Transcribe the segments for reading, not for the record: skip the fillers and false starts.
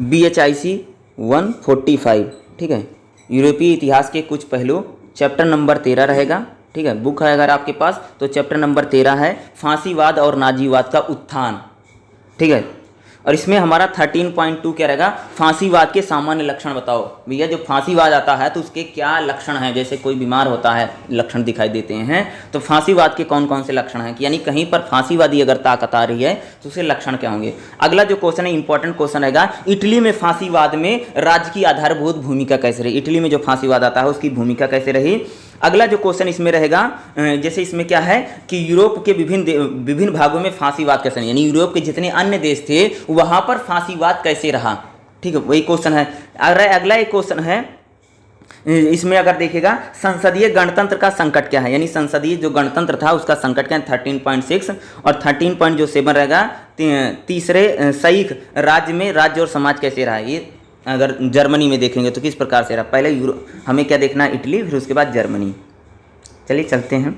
BHIC 145, ठीक है। यूरोपीय इतिहास के कुछ पहलू, चैप्टर नंबर 13 रहेगा, ठीक है। बुक है अगर आपके पास तो चैप्टर नंबर 13 है फांसीवाद और नाजीवाद का उत्थान, ठीक है। और इसमें हमारा 13.2 क्या रहेगा, फांसीवाद के सामान्य लक्षण बताओ। भैया जो फांसीवाद आता है तो उसके क्या लक्षण हैं, जैसे कोई बीमार होता है लक्षण दिखाई देते हैं, तो फांसीवाद के कौन कौन से लक्षण हैं, यानी कहीं पर फांसीवादी अगर ताकत आ रही है तो उसके लक्षण क्या होंगे। अगला जो क्वेश्चन है इंपॉर्टेंट क्वेश्चन रहेगा, इटली में फांसीवाद में राज्य की आधारभूत भूमिका कैसे रही, इटली में जो फांसीवाद आता है उसकी भूमिका कैसे रही। अगला जो क्वेश्चन इसमें रहेगा, जैसे इसमें क्या है कि यूरोप के विभिन्न भागों में फांसीवाद कैसे, यानी यूरोप के जितने अन्य देश थे वहां पर फांसीवाद कैसे रहा, ठीक है, वही क्वेश्चन है। अगला एक क्वेश्चन है इसमें अगर देखिएगा, संसदीय गणतंत्र का संकट क्या है, यानी संसदीय जो गणतंत्र था उसका संकट क्या है, 13.6। और 13.7 रहेगा, तीसरे संयुक्त राज्य में राज्य और समाज कैसे रहा। ये अगर जर्मनी में देखेंगे तो किस प्रकार से रहा, पहले हमें क्या देखना है, इटली, फिर उसके बाद जर्मनी। चलिए चलते हैं,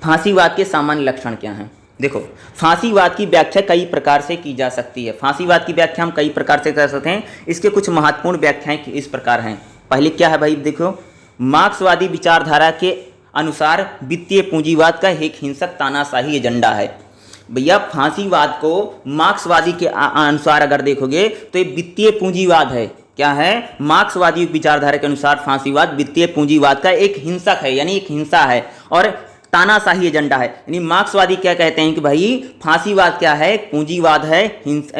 फांसीवाद के सामान्य लक्षण क्या हैं। देखो, फांसीवाद की व्याख्या कई प्रकार से की जा सकती है, फांसीवाद की व्याख्या हम कई प्रकार से कर सकते हैं। इसके कुछ महत्वपूर्ण व्याख्याएं इस प्रकार हैं। पहले क्या है भाई, देखो, मार्क्सवादी विचारधारा के अनुसार वित्तीय पूंजीवाद का एक हिंसक तानाशाही एजेंडा है। भैया फांसीवाद को मार्क्सवादी के अनुसार अगर देखोगे तो ये वित्तीय पूंजीवाद है। क्या है, मार्क्सवादी विचारधारा के अनुसार फांसीवाद वित्तीय पूंजीवाद का एक हिंसक है, यानी एक हिंसा है और तानाशाही एजेंडा है। यानी मार्क्सवादी क्या कहते हैं कि भाई फांसीवाद क्या है, पूंजीवाद है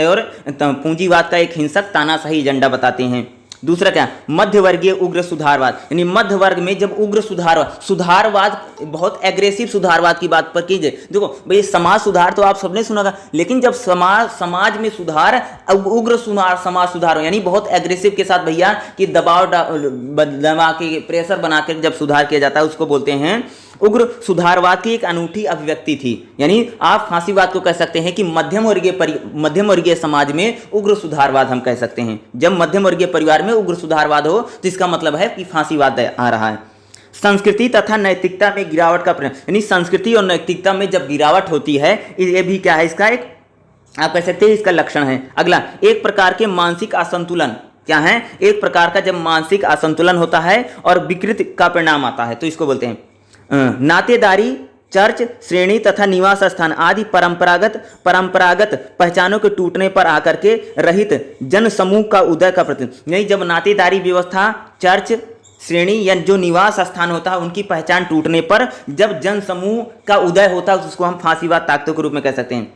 और पूंजीवाद का एक हिंसक तानाशाही एजेंडा बताते हैं। दूसरा क्या, मध्यवर्गीय उग्र सुधारवाद, यानी मध्य वर्ग में जब उग्र सुधारवाद बहुत एग्रेसिव सुधारवाद की बात पर कीजिए। देखो भाई समाज सुधार तो आप सबने सुना था, लेकिन जब समाज में सुधार, उग्र समाज सुधार, यानी बहुत एग्रेसिव के साथ भैया कि दबाव दबा के प्रेशर बना के जब सुधार किया जाता है उसको बोलते हैं उग्र सुधारवाद की एक अनूठी अभिव्यक्ति थी। यानी आप फांसीवाद को कह सकते हैं कि मध्यम वर्गीय समाज में उग्र सुधारवाद हम कह सकते हैं। जब मध्यम वर्गीय परिवार में उग्र सुधारवाद हो तो इसका मतलब है कि फांसीवाद आ रहा है। संस्कृति तथा नैतिकता में गिरावट का प्रश्न, यानी संस्कृति और नैतिकता में जब गिरावट होती है, ये भी क्या है, इसका एक आप कह सकते हैं इसका लक्षण है। अगला, एक प्रकार के मानसिक असंतुलन, क्या है, एक प्रकार का जब मानसिक असंतुलन होता है और विकृति का परिणाम आता है तो इसको बोलते हैं नातेदारी, चर्च, श्रेणी तथा निवास स्थान आदि परंपरागत पहचानों के टूटने पर आकर के रहित जन समूह का उदय का प्रतीक। नहीं, जब नातेदारी व्यवस्था, चर्च, श्रेणी या जो निवास स्थान होता है उनकी पहचान टूटने पर जब जन समूह का उदय होता है उसको हम फांसीवाद ताकतों के रूप में कह सकते हैं।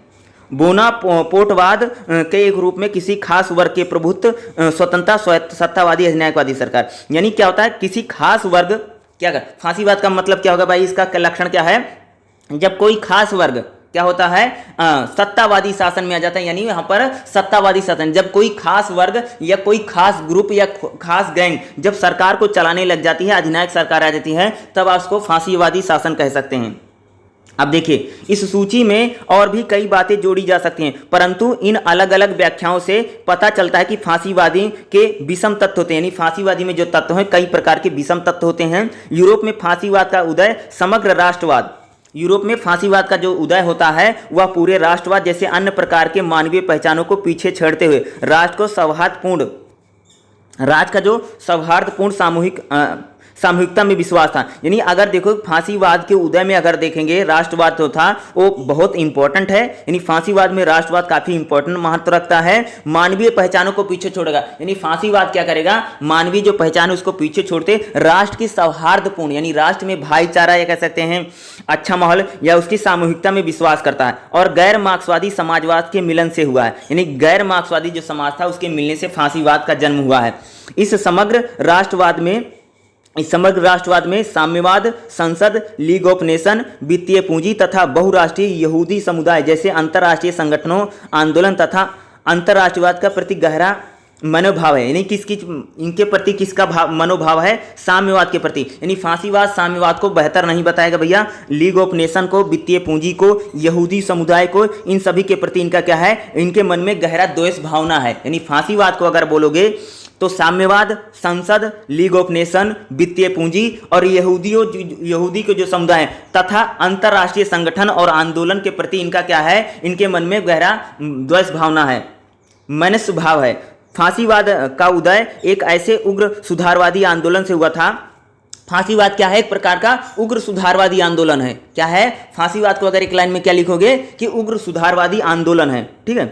बोनापोर्टवाद के एक रूप में किसी खास वर्ग के प्रभुत्व, स्वतंत्रता, सत्तावादी, अधिनायकवादी सरकार। यानी क्या होता है, किसी खास वर्ग, क्या कर, फांसीवाद का मतलब क्या होगा भाई, इसका लक्षण क्या है, जब कोई खास वर्ग क्या होता है, सत्तावादी शासन में आ जाता है। यानी यहाँ पर सत्तावादी शासन, जब कोई खास वर्ग या कोई खास ग्रुप या खास गैंग जब सरकार को चलाने लग जाती है, अधिनायक सरकार आ जाती है, तब आप उसको फांसीवादी शासन कह सकते हैं। अब देखिए, इस सूची में और भी कई बातें जोड़ी जा सकती हैं, परंतु इन अलग अलग व्याख्याओं से पता चलता है कि फांसीवादी के विषम तत्व होते हैं। यानी फांसीवादी में जो तत्व हैं, कई प्रकार के विषम तत्व होते हैं। यूरोप में फांसीवाद का उदय समग्र राष्ट्रवाद, यूरोप में फांसीवाद का जो उदय होता है वह पूरे राष्ट्रवाद जैसे अन्य प्रकार के मानवीय पहचानों को पीछे छोड़ते हुए राष्ट्र को सौहार्दपूर्ण सामूहिकता में विश्वास था। यानी अगर देखो फांसीवाद के उदय में अगर देखेंगे, राष्ट्रवाद जो था वो बहुत इंपॉर्टेंट है। यानी फांसीवाद में राष्ट्रवाद काफी इंपॉर्टेंट महत्व रखता है, मानवीय पहचानों को पीछे छोड़ेगा। यानी फांसीवाद क्या करेगा, मानवीय जो पहचान है उसको पीछे छोड़ते राष्ट्र की सौहार्दपूर्ण, यानी राष्ट्र में भाईचारा या कह सकते हैं अच्छा माहौल या उसकी सामूहिकता में विश्वास करता है। और गैर मार्क्सवादी समाजवाद के मिलन से हुआ है, यानी गैर मार्क्सवादी जो समाज था उसके मिलने से फांसीवाद का जन्म हुआ है। इस समग्र राष्ट्रवाद में साम्यवाद, संसद, लीग ऑफ नेशन, वित्तीय पूंजी तथा बहुराष्ट्रीय यहूदी समुदाय जैसे अंतर्राष्ट्रीय संगठनों, आंदोलन तथा अंतर्राष्ट्रवाद का प्रति गहरा मनोभाव है। यानी इनके प्रति किसका मनोभाव है, साम्यवाद के प्रति। यानी फांसीवाद साम्यवाद को बेहतर नहीं बताएगा भैया, लीग ऑफ नेशन को, वित्तीय पूंजी को, यहूदी समुदाय को, इन सभी के प्रति इनका क्या है, इनके मन में गहरा द्वेष भावना है। यानी फांसीवाद को अगर बोलोगे तो साम्यवाद, संसद, लीग ऑफ नेशन, वित्तीय पूंजी और यहूदी के जो समुदाय तथा अंतर्राष्ट्रीय संगठन और आंदोलन के प्रति इनका क्या है, इनके मन में गहरा द्वेष भावना है, मनस्य भाव है। फांसीवाद का उदय एक ऐसे उग्र सुधारवादी आंदोलन से हुआ था। फांसीवाद क्या है? एक प्रकार का उग्र सुधारवादी आंदोलन है। क्या है? फांसीवाद को अगर एक लाइन में क्या लिखोगे कि उग्र सुधारवादी आंदोलन है। ठीक है,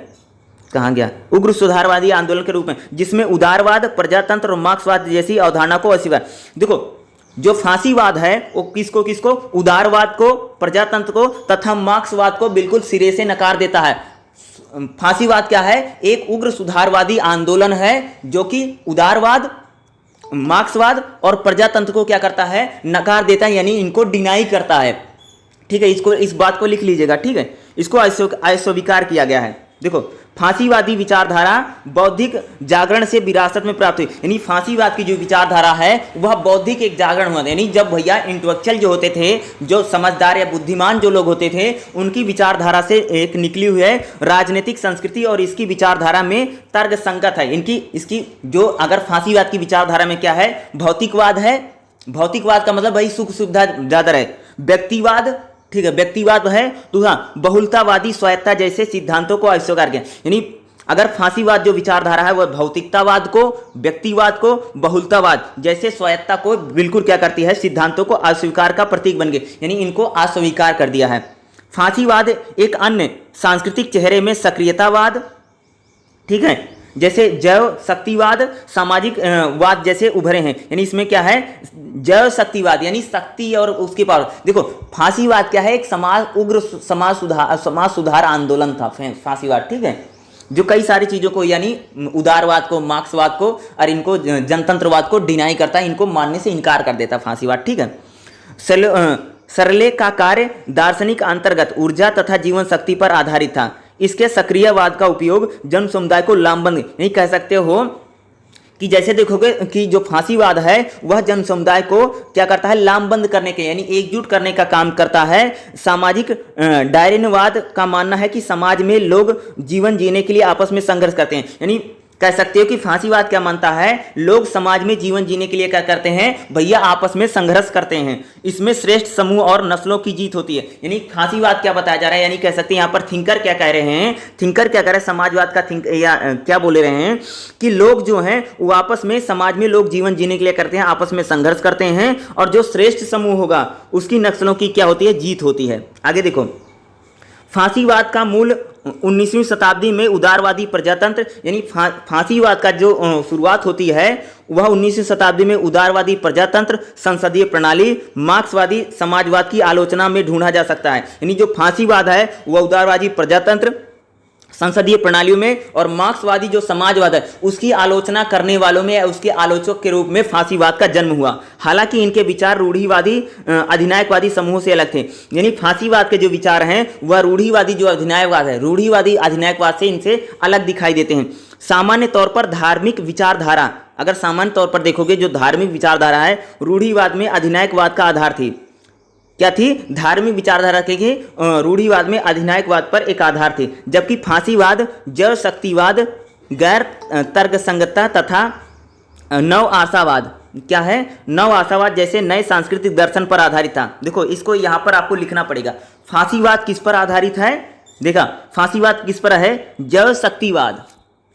कहाँ गया? उग्र सुधारवादी आंदोलन के रूप में, जिसमें उदारवाद, प्रजातंत्र और मार्क्सवाद जैसी अवधारणा को अस्वीकार। देखो, जो फांसीवाद है वो किसको किसको? उदारवाद को, प्रजातंत्र को तथा मार्क्सवाद को बिल्कुल सिरे से नकार देता है। फांसीवाद क्या है? एक उग्र सुधारवादी आंदोलन है जो कि उदारवाद, मार्क्सवाद और प्रजातंत्र को क्या करता है? नकार देता है, यानी इनको डिनाई करता है। ठीक है, इसको, इस बात को लिख लीजिएगा। ठीक है, इसको अस्वीकार किया गया है। देखो, फांसीवादी विचारधारा बौद्धिक जागरण से विरासत में प्राप्त हुई, यानी फांसीवाद की जो विचारधारा है वह बौद्धिक एक जागरण हुआ, यानी जब भैया इंटेलेक्चुअल जो होते थे, जो समझदार या बुद्धिमान जो लोग होते थे, उनकी विचारधारा से एक निकली हुई है राजनीतिक संस्कृति और इसकी विचारधारा में तर्क संगत है। इसकी जो, अगर फांसीवाद की विचारधारा में क्या है? भौतिकवाद है। भौतिकवाद का मतलब भाई सुख सुविधा ज्यादा रहे। व्यक्तिवाद, ठीक है, व्यक्तिवाद है। दूसरा बहुलतावादी स्वायत्ता जैसे सिद्धांतों को अस्वीकार किया, यानी अगर फांसीवाद जो विचारधारा है वह भौतिकतावाद को, व्यक्तिवाद को, बहुलतावाद जैसे स्वायत्ता को बिल्कुल क्या करती है? सिद्धांतों को अस्वीकार का प्रतीक बन गए, यानी इनको अस्वीकार कर दिया है। फांसीवाद एक अन्य सांस्कृतिक चेहरे में सक्रियतावाद, ठीक है, जैसे जैव शक्तिवाद, सामाजिक वाद जैसे उभरे हैं। यानी इसमें क्या है? जैव शक्तिवाद यानी शक्ति और उसके पावर। देखो, फांसीवाद क्या है? एक उग्र समाज सुधार आंदोलन था फांसीवाद। ठीक है, जो कई सारी चीजों को, यानी उदारवाद को, मार्क्सवाद को और इनको जनतंत्रवाद को डिनाई करता है, इनको मानने से इनकार कर देता फांसीवाद। ठीक है, सरले का कार्य दार्शनिक अंतर्गत ऊर्जा तथा जीवन शक्ति पर आधारित था। इसके सक्रियवाद का उपयोग जन समुदाय को लामबंद, नहीं कह सकते हो कि जैसे देखोगे कि जो फांसीवाद है वह जन समुदाय को क्या करता है? लामबंद करने के, यानी एकजुट करने का काम करता है। सामाजिक डायरेनवाद का मानना है कि समाज में लोग जीवन जीने के लिए आपस में संघर्ष करते हैं, यानी कह सकते हो कि फांसीवाद क्या मानता है? लोग समाज में जीवन जीने के लिए क्या करते हैं? भैया आपस में संघर्ष करते हैं। इसमें श्रेष्ठ समूह और नस्लों की जीत होती है, यानी फांसीवाद क्या बताया जा रहा है? यानी कह सकते हैं यहाँ पर थिंकर क्या कह रहे हैं? थिंकर क्या कह रहे हैं? समाजवाद का या क्या बोले रहे हैं कि लोग जो हैं वो आपस में, समाज में लोग जीवन जीने के लिए करते हैं, आपस में संघर्ष करते हैं, और जो श्रेष्ठ समूह होगा उसकी नस्लों की क्या होती है? जीत होती है। आगे देखो, फांसीवाद का मूल 19वीं शताब्दी में उदारवादी प्रजातंत्र, यानी फांसीवाद का जो शुरुआत होती है वह 19वीं शताब्दी में उदारवादी प्रजातंत्र, संसदीय प्रणाली, मार्क्सवादी समाजवाद की आलोचना में ढूंढा जा सकता है। यानी जो फांसीवाद है वह उदारवादी प्रजातंत्र, संसदीय प्रणालियों में और मार्क्सवादी जो समाजवाद है उसकी आलोचना करने वालों में, उसके आलोचक के रूप में फांसीवाद का जन्म हुआ। हालांकि इनके विचार रूढ़िवादी अधिनायकवादी समूह से अलग थे, यानी फांसीवाद के जो विचार हैं वह रूढ़िवादी जो अधिनायकवाद है, रूढ़िवादी अधिनायकवाद से इनसे अलग दिखाई देते हैं। सामान्य तौर पर धार्मिक विचारधारा, अगर सामान्य तौर पर देखोगे जो धार्मिक विचारधारा है रूढ़िवाद में अधिनायकवाद का आधार थी। क्या थी? धार्मिक विचारधारा के रूढ़िवाद में अधिनायकवाद पर एक आधार थी, जबकि फांसीवाद जड़ शक्तिवाद, गैर तर्कसंगतता तथा नव आशावाद, क्या है? नव आशावाद जैसे नए सांस्कृतिक दर्शन पर आधारित था। देखो, इसको यहाँ पर आपको लिखना पड़ेगा। फांसीवाद किस पर आधारित है? देखा, फांसीवाद किस पर है? जड़ शक्तिवाद।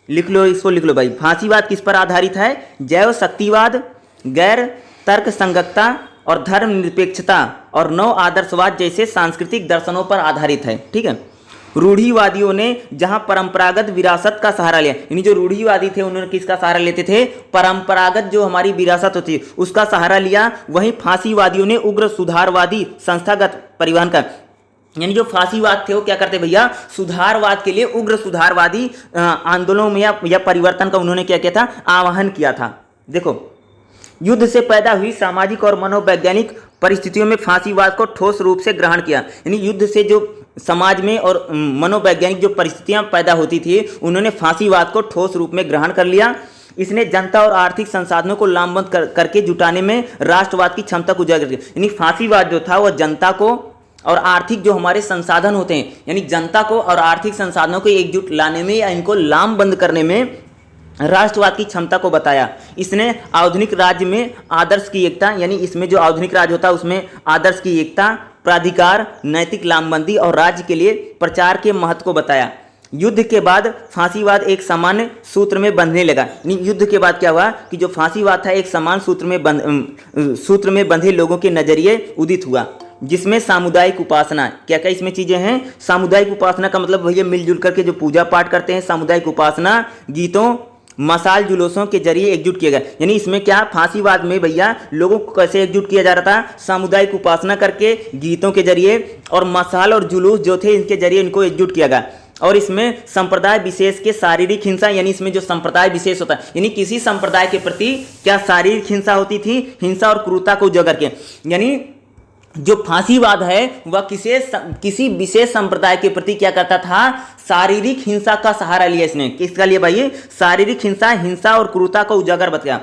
लिख लो, इसको लिख लो भाई। फांसीवाद किस पर आधारित है? जैव शक्तिवाद, गैर तर्कसंगतता और धर्मनिरपेक्षता और नव आदर्शवाद जैसे सांस्कृतिक दर्शनों पर आधारित है। ठीक है, रूढ़िवादियों ने जहां परंपरागत विरासत का सहारा लिया, यानी जो रूढ़िवादी थे उन्होंने किसका सहारा लेते थे? परंपरागत जो हमारी विरासत होती है उसका सहारा लिया। वहीं फांसीवादियों ने उग्र सुधारवादी संस्थागत परिवहन का, यानी जो फांसीवाद थे वो क्या करते भैया? सुधारवाद के लिए उग्र सुधारवादी आंदोलनों में या परिवर्तन का उन्होंने क्या किया था? आह्वान किया था। देखो, युद्ध से पैदा हुई सामाजिक और मनोवैज्ञानिक परिस्थितियों में फांसीवाद को ठोस रूप से ग्रहण किया, यानी युद्ध से जो समाज में और मनोवैज्ञानिक जो परिस्थितियां पैदा होती थी उन्होंने फांसीवाद को ठोस रूप में ग्रहण कर लिया। इसने जनता और आर्थिक संसाधनों को लामबंद करके जुटाने में राष्ट्रवाद की क्षमता को उजागर किया, यानी फांसीवाद जो था वह जनता को और आर्थिक जो हमारे संसाधन होते हैं, यानी जनता को और आर्थिक संसाधनों को एकजुट लाने में या इनको लामबंद करने में राष्ट्रवाद की क्षमता को बताया। इसने आधुनिक राज्य में आदर्श की एकता, यानी इसमें जो आधुनिक राज्य होता है उसमें आदर्श की एकता, प्राधिकार, नैतिक लामबंदी और राज्य के लिए प्रचार के महत्व को बताया। युद्ध के बाद फांसीवाद एक सामान्य सूत्र में बंधने लगा। युद्ध के बाद क्या हुआ कि जो फांसीवाद था एक समान सूत्र में बंधे लोगों के नजरिए उदित हुआ, जिसमें सामुदायिक उपासना, क्या क्या इसमें चीजें हैं। सामुदायिक उपासना का मतलब भैया मिलजुल करके जो पूजा पाठ करते हैं, सामुदायिक उपासना, गीतों, मसाल, जुलूसों के जरिए एकजुट किया गया। यानी इसमें क्या, फांसीवाद में भैया लोगों को कैसे एकजुट किया जा रहा था, सामुदायिक उपासना करके, गीतों के जरिए और मसाल और जुलूस जो थे इनके जरिए इनको एकजुट किया गया। और इसमें संप्रदाय विशेष के शारीरिक हिंसा, यानी इसमें जो संप्रदाय विशेष होता है, यानी किसी संप्रदाय के प्रति क्या शारीरिक हिंसा होती थी, हिंसा और क्रूरता को उजागर किया। यानी जो फांसीवाद है वह किसी विशेष संप्रदाय के प्रति क्या करता था, शारीरिक हिंसा का सहारा लिया इसने। किसका लिया भाई, शारीरिक हिंसा और क्रूरता को उजागर बता।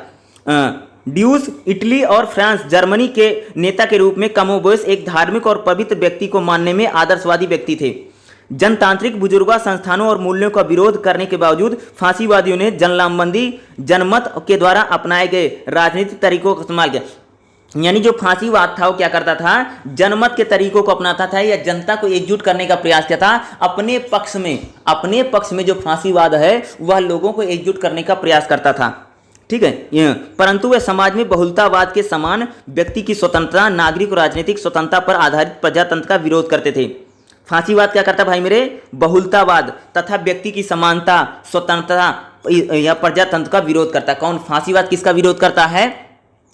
ड्यूस इटली और फ्रांस जर्मनी के नेता के रूप में कमोबेश एक धार्मिक और पवित्र व्यक्ति को मानने में आदर्शवादी व्यक्ति थे। जनतांत्रिक बुजुर्गों संस्थानों और मूल्यों का विरोध करने के बावजूद फांसीवादियों ने जनलामबंदी, जनमत के द्वारा अपनाए गए राजनीतिक तरीकों का इस्तेमाल किया। यानी जो फांसीवाद था वो क्या करता था, जनमत के तरीकों को अपनाता था या जनता को एकजुट करने का प्रयास किया था। अपने पक्ष में जो फांसीवाद है वह लोगों को एकजुट करने का प्रयास करता था, ठीक है। परंतु वह समाज में बहुलतावाद के समान व्यक्ति की स्वतंत्रता, नागरिक और राजनीतिक स्वतंत्रता पर आधारित प्रजातंत्र का विरोध करते थे। फांसीवाद क्या करता भाई मेरे, बहुलतावाद तथा व्यक्ति की समानता, स्वतंत्रता या प्रजातंत्र का विरोध करता। कौन, फांसीवाद किसका विरोध करता है,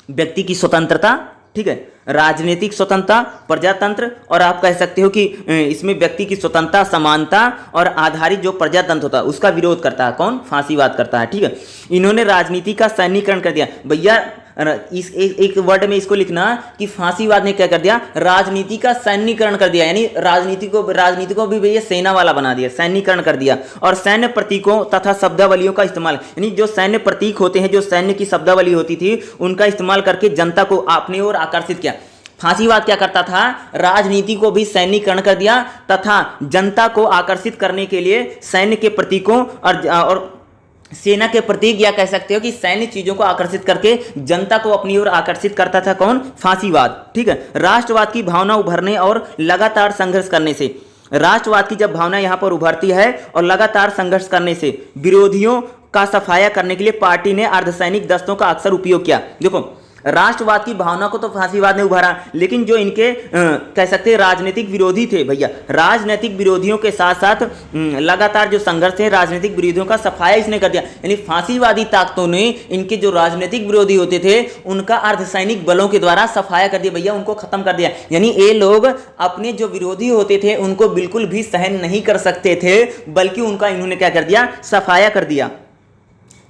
व्यक्ति की स्वतंत्रता, ठीक है, राजनीतिक स्वतंत्रता, प्रजातंत्र, और आप कह सकते हो कि इसमें व्यक्ति की स्वतंत्रता, समानता और आधारित जो प्रजातंत्र होता है उसका विरोध करता है। कौन, फांसीवाद करता है, ठीक है। इन्होंने राजनीति का सैन्यीकरण कर दिया। भैया इस एक वर्ड में इसको लिखना कि फांसीवाद ने क्या कर दिया, राजनीति का सैन्यीकरण कर दिया। यानी राजनीति को भी भैया सेना वाला बना दिया, सैन्यीकरण कर दिया। और सैन्य प्रतीकों तथा शब्दावलियों का इस्तेमाल, यानी जो सैन्य प्रतीक होते हैं, जो सैन्य की शब्दावली होती थी, उनका इस्तेमाल करके जनता को अपनी ओर आकर्षित किया। फांसीवाद क्या करता था, राजनीति को भी सैन्यीकरण कर दिया तथा जनता को आकर्षित करने के लिए सैन्य के प्रतीकों और सेना के प्रतीक, या कह सकते हो कि सैन्य चीजों को आकर्षित करके जनता को अपनी ओर आकर्षित करता था। कौन, फांसीवाद, ठीक है। राष्ट्रवाद की भावना उभरने और लगातार संघर्ष करने से, राष्ट्रवाद की जब भावना यहां पर उभरती है और लगातार संघर्ष करने से विरोधियों का सफाया करने के लिए पार्टी ने अर्धसैनिक दस्तों का अक्सर उपयोग किया। देखो, राष्ट्रवाद की भावना को तो फांसीवाद ने उभारा, लेकिन जो इनके कह सकते हैं राजनीतिक विरोधी थे भैया, राजनीतिक विरोधियों के साथ साथ लगातार जो संघर्ष है, राजनीतिक विरोधियों का सफाया इसने कर दिया। यानी फांसीवादी ताकतों ने इनके जो राजनीतिक विरोधी होते थे उनका अर्धसैनिक बलों के द्वारा सफाया कर दिया भैया, उनको खत्म कर दिया। यानी ये लोग अपने जो विरोधी होते थे उनको बिल्कुल भी सहन नहीं कर सकते थे, बल्कि उनका इन्होंने क्या कर दिया, सफाया कर दिया,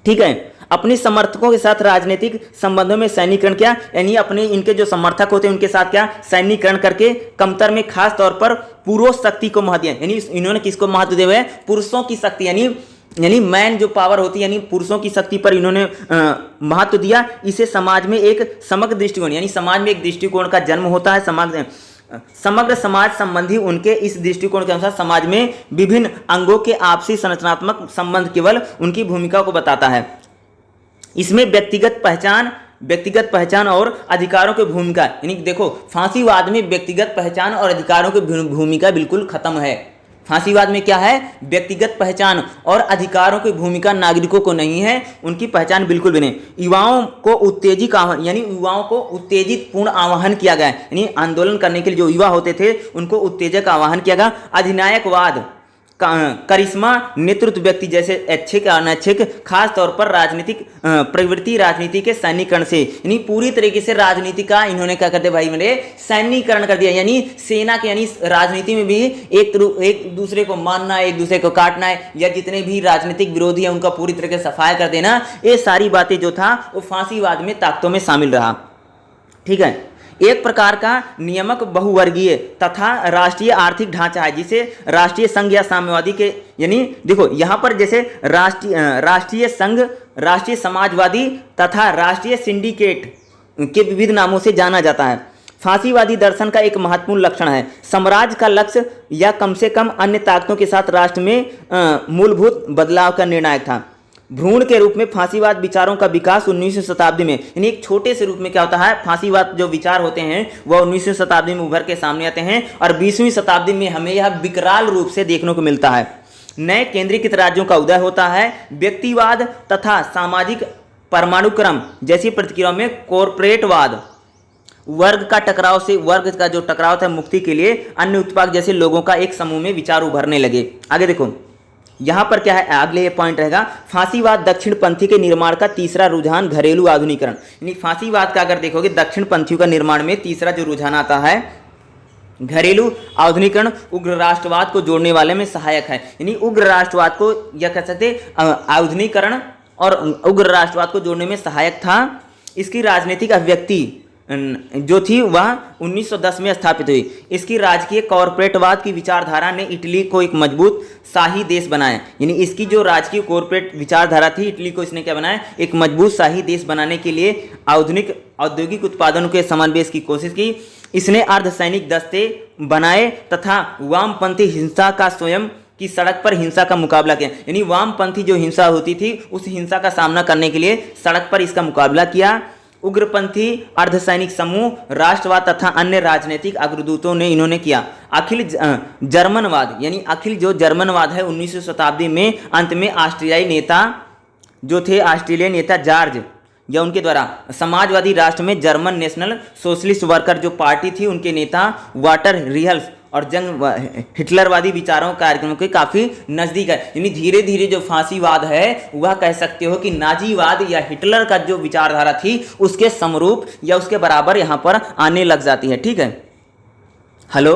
ठीक है। अपने समर्थकों के साथ राजनीतिक संबंधों में सैन्यीकरण किया, यानी अपने इनके जो समर्थक होते हैं उनके साथ क्या, सैन्यीकरण करके कमतर में खास तौर पर पुरुष शक्ति को महत्व दिया। यानी इन्होंने किसको महत्व दिया है, पुरुषों की शक्ति, यानी मैन जो पावर होती है, यानी पुरुषों की शक्ति पर इन्होंने महत्व दिया। इसे समाज में एक समग्र दृष्टिकोण, यानी समाज में एक दृष्टिकोण का जन्म होता है। समग्र समाज संबंधी उनके इस दृष्टिकोण के अनुसार समाज में विभिन्न अंगों के आपसी संरचनात्मक संबंध केवल उनकी भूमिका को बताता है। इसमें व्यक्तिगत पहचान और अधिकारों की भूमिका, यानी देखो फांसीवाद में व्यक्तिगत पहचान और अधिकारों की भूमिका बिल्कुल खत्म है। फांसीवाद में क्या है, व्यक्तिगत पहचान और अधिकारों की भूमिका नागरिकों को नहीं है, उनकी पहचान बिल्कुल भी नहीं। युवाओं को उत्तेजित पूर्ण आह्वान किया गया, यानी आंदोलन करने के लिए जो युवा होते थे उनको उत्तेजक आह्वान किया गया। अधिनायकवाद, करिश्मा, नेतृत्व व्यक्ति जैसे ऐच्छिक और अनैच्छिक, खास तौर पर राजनीतिक प्रवृत्ति, राजनीति के सैन्यीकरण से, यानी पूरी तरीके से राजनीति का इन्होंने क्या कर दिया भाई मेरे, सैन्यीकरण कर दिया। यानी सेना के, यानी राजनीति में भी एक दूसरे को मारना, एक दूसरे को काटना है, या जितने भी राजनीतिक विरोधी है उनका पूरी तरीके से सफाया कर देना, ये सारी बातें जो था वो फांसीवाद में ताकतों में शामिल रहा, ठीक है। एक प्रकार का नियामक बहुवर्गीय तथा राष्ट्रीय आर्थिक ढांचा है, जिसे राष्ट्रीय संघ या साम्यवादी के, यानी देखो यहाँ पर जैसे राष्ट्रीय संघ, राष्ट्रीय समाजवादी तथा राष्ट्रीय सिंडिकेट के विविध नामों से जाना जाता है। फांसीवादी दर्शन का एक महत्वपूर्ण लक्षण है साम्राज्य का लक्ष्य या कम से कम अन्य ताकतों के साथ राष्ट्र में मूलभूत बदलाव का निर्णायक था। भ्रूण के रूप में फांसीवाद विचारों का विकास 19वीं शताब्दी में, यानी एक छोटे से रूप में क्या होता है, फांसीवाद जो विचार होते हैं वह 19वीं शताब्दी में उभर के सामने आते हैं और 20वीं शताब्दी में हमें यह विकराल रूप से देखने को मिलता है। नए केंद्रीकृत राज्यों का उदय होता है, व्यक्तिवाद तथा सामाजिक परमाणुक्रम जैसी प्रतिक्रियाओं में कॉर्पोरेटवाद, वर्ग का जो टकराव था मुक्ति के लिए अन्य उत्पाद जैसे लोगों का एक समूह में विचार उभरने लगे। आगे देखो यहां पर क्या है, अगले ये पॉइंट रहेगा, फांसीवाद दक्षिण पंथी के निर्माण का तीसरा रुझान घरेलू आधुनिकरण। यानी फांसीवाद का अगर देखोगे दक्षिण पंथियों का निर्माण में तीसरा जो रुझान आता है घरेलू आधुनिकरण उग्र राष्ट्रवाद को जोड़ने वाले में सहायक है। यानी उग्र राष्ट्रवाद को यह कह सकते आधुनिकरण और उग्र राष्ट्रवाद को जोड़ने में सहायक था। इसकी राजनीतिक अभिव्यक्ति जो थी वह 1910 में स्थापित हुई। इसकी राजकीय कॉर्पोरेटवाद की विचारधारा ने इटली को एक मजबूत शाही देश बनाया। यानी इसकी जो राजकीय कॉर्पोरेट विचारधारा थी इटली को इसने क्या बनाया, एक मजबूत शाही देश बनाने के लिए आधुनिक औद्योगिक उत्पादनों के समावेश की कोशिश की। इसने अर्धसैनिक दस्ते बनाए तथा वामपंथी हिंसा का स्वयं की सड़क पर हिंसा का मुकाबला किया। यानी वामपंथी जो हिंसा होती थी उस हिंसा का सामना करने के लिए सड़क पर इसका मुकाबला किया। उग्रपंथी अर्धसैनिक समूह, राष्ट्रवाद तथा अन्य राजनीतिक अग्रदूतों ने इन्होंने किया। अखिल जर्मनवाद, यानी अखिल जो जर्मनवाद है 19वीं शताब्दी में अंत में ऑस्ट्रेलियाई नेता जॉर्ज या उनके द्वारा समाजवादी राष्ट्र में जर्मन नेशनल सोशलिस्ट वर्कर जो पार्टी थी उनके नेता वाटर रिहल्स और जंग हिटलरवादी विचारों कार्यक्रमों के काफ़ी नज़दीक है। यानी धीरे धीरे जो फांसीवाद है वह कह सकते हो कि नाजीवाद या हिटलर का जो विचारधारा थी उसके समरूप या उसके बराबर यहाँ पर आने लग जाती है। ठीक है, हेलो,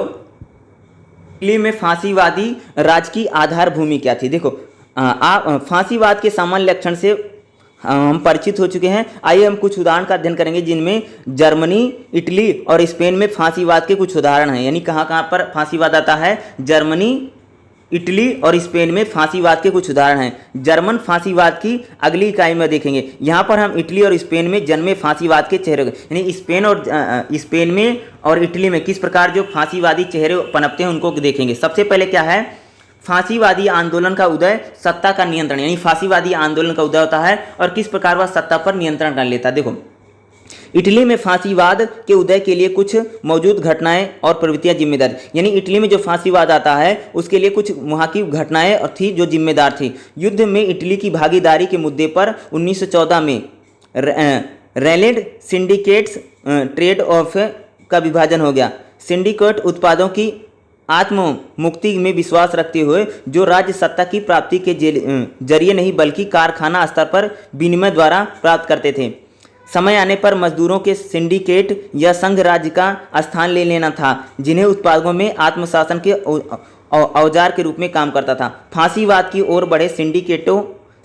इटली में फांसीवादी राज की आधार भूमि क्या थी? देखो फांसीवाद के सामान्य लक्षण से हम परिचित हो चुके हैं। आइए हम कुछ उदाहरण का अध्ययन करेंगे जिनमें जर्मनी, इटली और स्पेन में फांसीवाद के कुछ उदाहरण हैं। यानी कहाँ कहाँ पर फांसीवाद आता है, जर्मनी, इटली और स्पेन में फांसीवाद के कुछ उदाहरण हैं। जर्मन फांसीवाद की अगली इकाई में देखेंगे। यहाँ पर हम इटली और स्पेन में जन्मे फांसीवाद के चेहरे, यानी स्पेन में और इटली में किस प्रकार जो फांसीवादी चेहरे पनपते हैं उनको देखेंगे। सबसे पहले क्या है, फांसीवादी आंदोलन का उदय, सत्ता का नियंत्रण। यानी फांसीवादी आंदोलन का उदय होता है और किस प्रकार वह सत्ता पर नियंत्रण कर लेता है। देखो इटली में फांसीवाद के उदय के लिए कुछ मौजूद घटनाएं और प्रवृत्तियां जिम्मेदार। यानी इटली में जो फांसीवाद आता है उसके लिए कुछ वहाँ की घटनाएं थी जो जिम्मेदार थी। युद्ध में इटली की भागीदारी के मुद्दे पर 1914 में रेलेड सिंडिकेट्स ट्रेड ऑफ का विभाजन हो गया। सिंडिकेट उत्पादों की आत्म मुक्ति में विश्वास रखते हुए जो राज्य सत्ता की प्राप्ति के जरिए नहीं बल्कि कारखाना स्तर पर विनिमय द्वारा प्राप्त करते थे। समय आने पर मजदूरों के सिंडिकेट या संघ राज्य का स्थान ले लेना था जिन्हें उत्पादकों में आत्मशासन के औजार के रूप में काम करता था। फांसीवाद की ओर बढ़े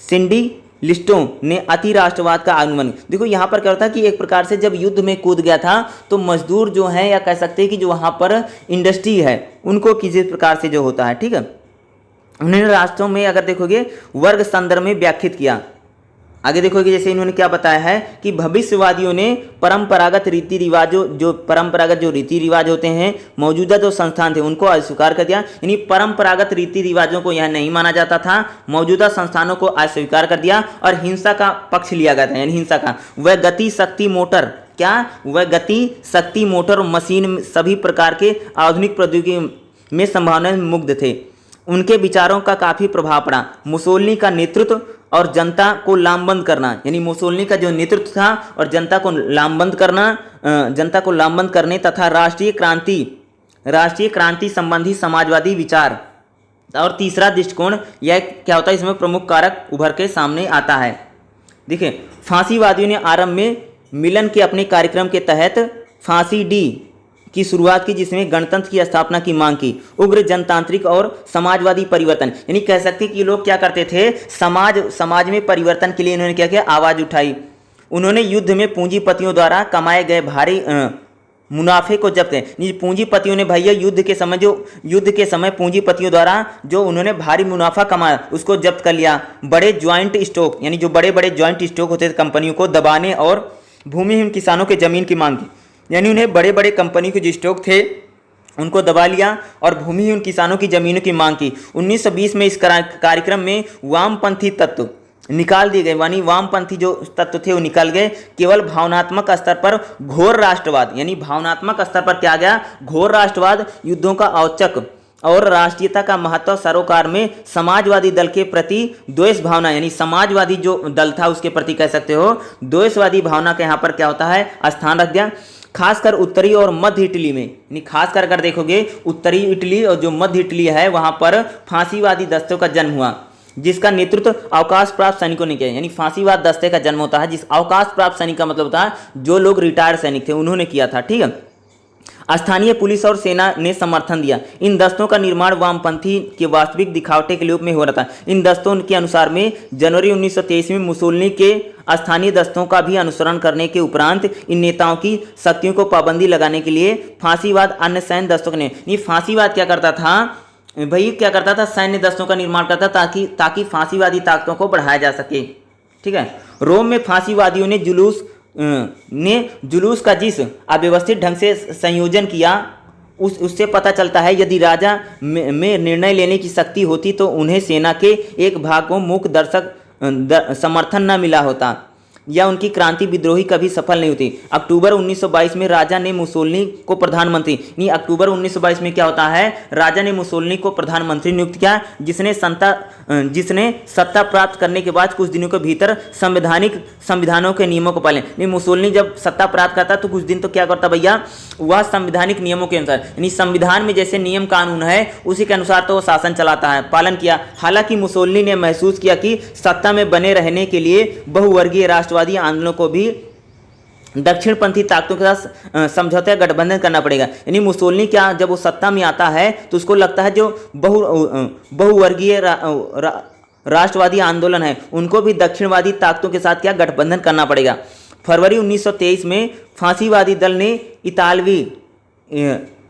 सिंडिलिस्टों ने अति राष्ट्रवाद का आगमन। देखो यहाँ पर क्या होता है कि एक प्रकार से जब युद्ध में कूद गया था तो मजदूर जो है या कह सकते हैं कि जो वहाँ पर इंडस्ट्री है उनको किसी प्रकार से जो होता है, ठीक है, उन्होंने राष्ट्रों में अगर देखोगे वर्ग संदर्भ में व्याख्यात किया। आगे देखोगे जैसे इन्होंने क्या बताया है कि भविष्यवादियों ने परंपरागत रीति रिवाज होते हैं मौजूदा जो संस्थान थे उनको अस्वीकार कर दिया। यानी परंपरागत रीति रिवाजों को यह नहीं माना जाता था, मौजूदा संस्थानों को अस्वीकार कर दिया और हिंसा का पक्ष लिया गया था। यानी हिंसा का वह गति शक्ति मोटर मशीन सभी प्रकार के आधुनिक प्रौद्योगिकी में संभावनाएं मुग्ध थे। उनके विचारों का काफ़ी प्रभाव पड़ा। मुसोलिनी का नेतृत्व और जनता को लामबंद करना, यानी मुसोलिनी का जो नेतृत्व था और जनता को लामबंद करने तथा राष्ट्रीय क्रांति संबंधी समाजवादी विचार। और तीसरा दृष्टिकोण यह क्या होता है, इसमें प्रमुख कारक उभर के सामने आता है। देखिए फांसीवादियों ने आरंभ में मिलन के अपने कार्यक्रम के तहत फांसी डी की शुरुआत की जिसमें गणतंत्र की स्थापना की मांग की। उग्र जनतांत्रिक और समाजवादी परिवर्तन, यानी कह सकते हैं कि लोग क्या करते थे, समाज में परिवर्तन के लिए इन्होंने क्या किया, आवाज़ उठाई। उन्होंने युद्ध में पूंजीपतियों द्वारा कमाए गए भारी मुनाफे को जब्त है। पूंजीपतियों ने भैया युद्ध के समय पूंजीपतियों द्वारा जो उन्होंने भारी मुनाफा कमाया उसको जब्त कर लिया। बड़े ज्वाइंट स्टॉक, यानी जो बड़े बड़े ज्वाइंट स्टॉक होते थे कंपनियों को दबाने और भूमिहीन किसानों के जमीन की मांग की। यानी उन्हें बड़े बड़े कंपनी के जो स्टॉक थे उनको दबा लिया और भूमिहीन किसानों की जमीनों की मांग की। 1920 में इस कार्यक्रम में वामपंथी तत्व निकाल दिए गए, यानी वामपंथी जो तत्व थे वो निकल गए। केवल भावनात्मक स्तर पर घोर राष्ट्रवाद, यानी भावनात्मक स्तर पर क्या गया, घोर राष्ट्रवाद, युद्धों का और राष्ट्रीयता का महत्व सरोकार में समाजवादी दल के प्रति द्वेष भावना, यानी समाजवादी जो दल था उसके प्रति कह सकते हो द्वेषवादी भावना का यहाँ पर क्या होता है स्थान रख दिया। खासकर उत्तरी और मध्य इटली में, यानी खासकर अगर देखोगे उत्तरी इटली और जो मध्य इटली है वहां पर फांसीवादी दस्तों का जन्म हुआ, जिसका नेतृत्व अवकाश प्राप्त सैनिकों ने किया। यानी फांसीवाद दस्ते का जन्म होता है जिस अवकाश प्राप्त सैनिक का मतलब होता है जो लोग रिटायर्ड सैनिक थे उन्होंने किया था। ठीक है, स्थानीय पुलिस और सेना ने समर्थन दिया। इन दस्तों का निर्माण वामपंथी के वास्तविक दिखावटे के रूप में हो रहा था। इन दस्तों के अनुसार में जनवरी 1923 में मुसोलिनी के स्थानीय दस्तों का भी अनुसरण करने के उपरांत इन नेताओं की शक्तियों को पाबंदी लगाने के लिए फांसीवाद अन्य सैन्य दस्तों ने, ये फांसीवाद क्या करता था भाई, क्या करता था सैन्य दस्तों का निर्माण करता ताकि फांसीवादी ताकतों को बढ़ाया जा सके। ठीक है, रोम में फांसीवादियों ने जुलूस का जिस अव्यवस्थित ढंग से संयोजन किया उससे पता चलता है यदि राजा में निर्णय लेने की शक्ति होती तो उन्हें सेना के एक भाग को मूक समर्थन न मिला होता या उनकी क्रांति विद्रोही कभी सफल नहीं होती। अक्टूबर 1922 में राजा ने मुसोलिनी को प्रधानमंत्री, नहीं अक्टूबर 1922 में क्या होता है राजा ने मुसोलिनी को प्रधानमंत्री नियुक्त किया, जिसने सत्ता प्राप्त करने के बाद कुछ दिनों के भीतर संविधानों के नियमों को पालन। नहीं मुसोलिनी जब सत्ता प्राप्त करता तो कुछ दिन तो क्या करता भैया, वह संवैधानिक नियमों के अनुसार, यानी संविधान में जैसे नियम कानून है उसी के अनुसार तो वो शासन चलाता है, पालन किया। हालांकि मुसोलिनी ने महसूस किया कि सत्ता में बने रहने के लिए बहुवर्गीय राष्ट्रवादी आंदोलनों को भी दक्षिणपंथी ताकतों के साथ समझौता या गठबंधन करना पड़ेगा। यानी मुसोलिनी क्या जब वो सत्ता में आता है तो उसको लगता है जो बहुवर्गीय राष्ट्रवादी आंदोलन है उनको भी दक्षिणवादी ताकतों के साथ क्या गठबंधन करना पड़ेगा। फरवरी 1923 में फांसीवादी दल ने इतालवी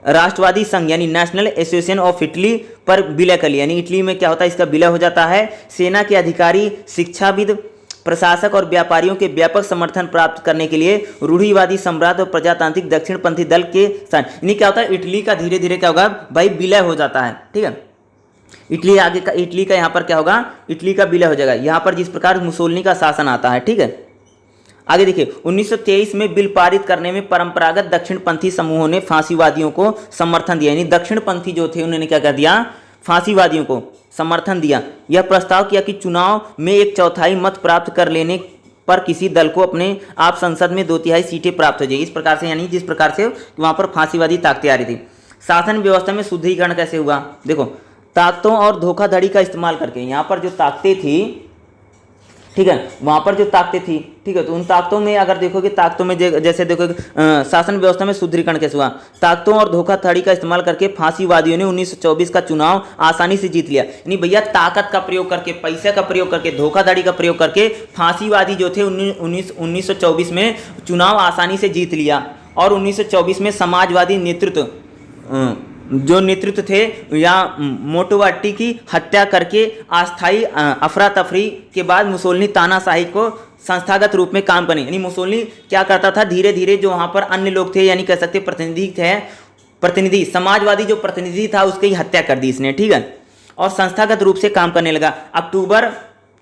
राष्ट्रवादी संघ यानी नेशनल एसोसिएशन ऑफ इटली पर विलय कर लिया। यानी इटली में क्या होता है इसका विलय हो जाता है। सेना के अधिकारी, शिक्षाविद, प्रशासक और व्यापारियों के व्यापक समर्थन प्राप्त करने के लिए रूढ़िवादी सम्राट और प्रजातांत्रिक दक्षिणपंथी दल के साथ, यानी क्या होता है इटली का धीरे धीरे क्या होगा भाई विलय हो जाता है। ठीक है, इटली का यहाँ पर क्या होगा, इटली का विलय हो जाएगा। यहाँ पर जिस प्रकार मुसोलिनी का शासन आता है। ठीक है, आगे देखिए 1923 में बिल पारित करने में परंपरागत दक्षिणपंथी समूहों ने फांसीवादियों को समर्थन दिया। यानी दक्षिणपंथी जो थे उन्होंने क्या कर दिया, फांसीवादियों को समर्थन दिया। यह प्रस्ताव किया कि चुनाव में 1/4 मत प्राप्त कर लेने पर किसी दल को अपने आप संसद में 2/3 सीटें प्राप्त हो जाए। इस प्रकार से, यानी जिस प्रकार से वहां पर फांसीवादी ताकतें आ रही थी। शासन व्यवस्था में सुदृढ़ीकरण कैसे हुआ, देखो ताकतों और धोखाधड़ी का इस्तेमाल करके यहाँ पर जो ताकतें थी, ठीक है, वहां पर जो ताकतें थी, ठीक है, तो उन ताकतों में अगर देखोगे, ताकतों में जैसे देखोगे शासन व्यवस्था में सुदृढ़ीकरण कैसे हुआ, ताकतों और धोखाधड़ी का इस्तेमाल करके फांसीवादियों ने 1924 का चुनाव आसानी से जीत लिया। यानी भैया ताकत का प्रयोग करके, पैसे का प्रयोग करके, धोखाधड़ी का प्रयोग करके फांसीवादी जो थे 1924 में चुनाव आसानी से जीत लिया। और 1924 में समाजवादी नेतृत्व थे या मोटोवाटी की हत्या करके अस्थायी अफरा तफरी के बाद मुसोलिनी तानाशाही को संस्थागत रूप में काम करने, यानी मुसोलिनी क्या करता था धीरे धीरे जो वहाँ पर अन्य लोग थे, यानी कह सकते प्रतिनिधि समाजवादी जो प्रतिनिधि था उसकी हत्या कर दी इसने। ठीक है, और संस्थागत रूप से काम करने लगा। अक्टूबर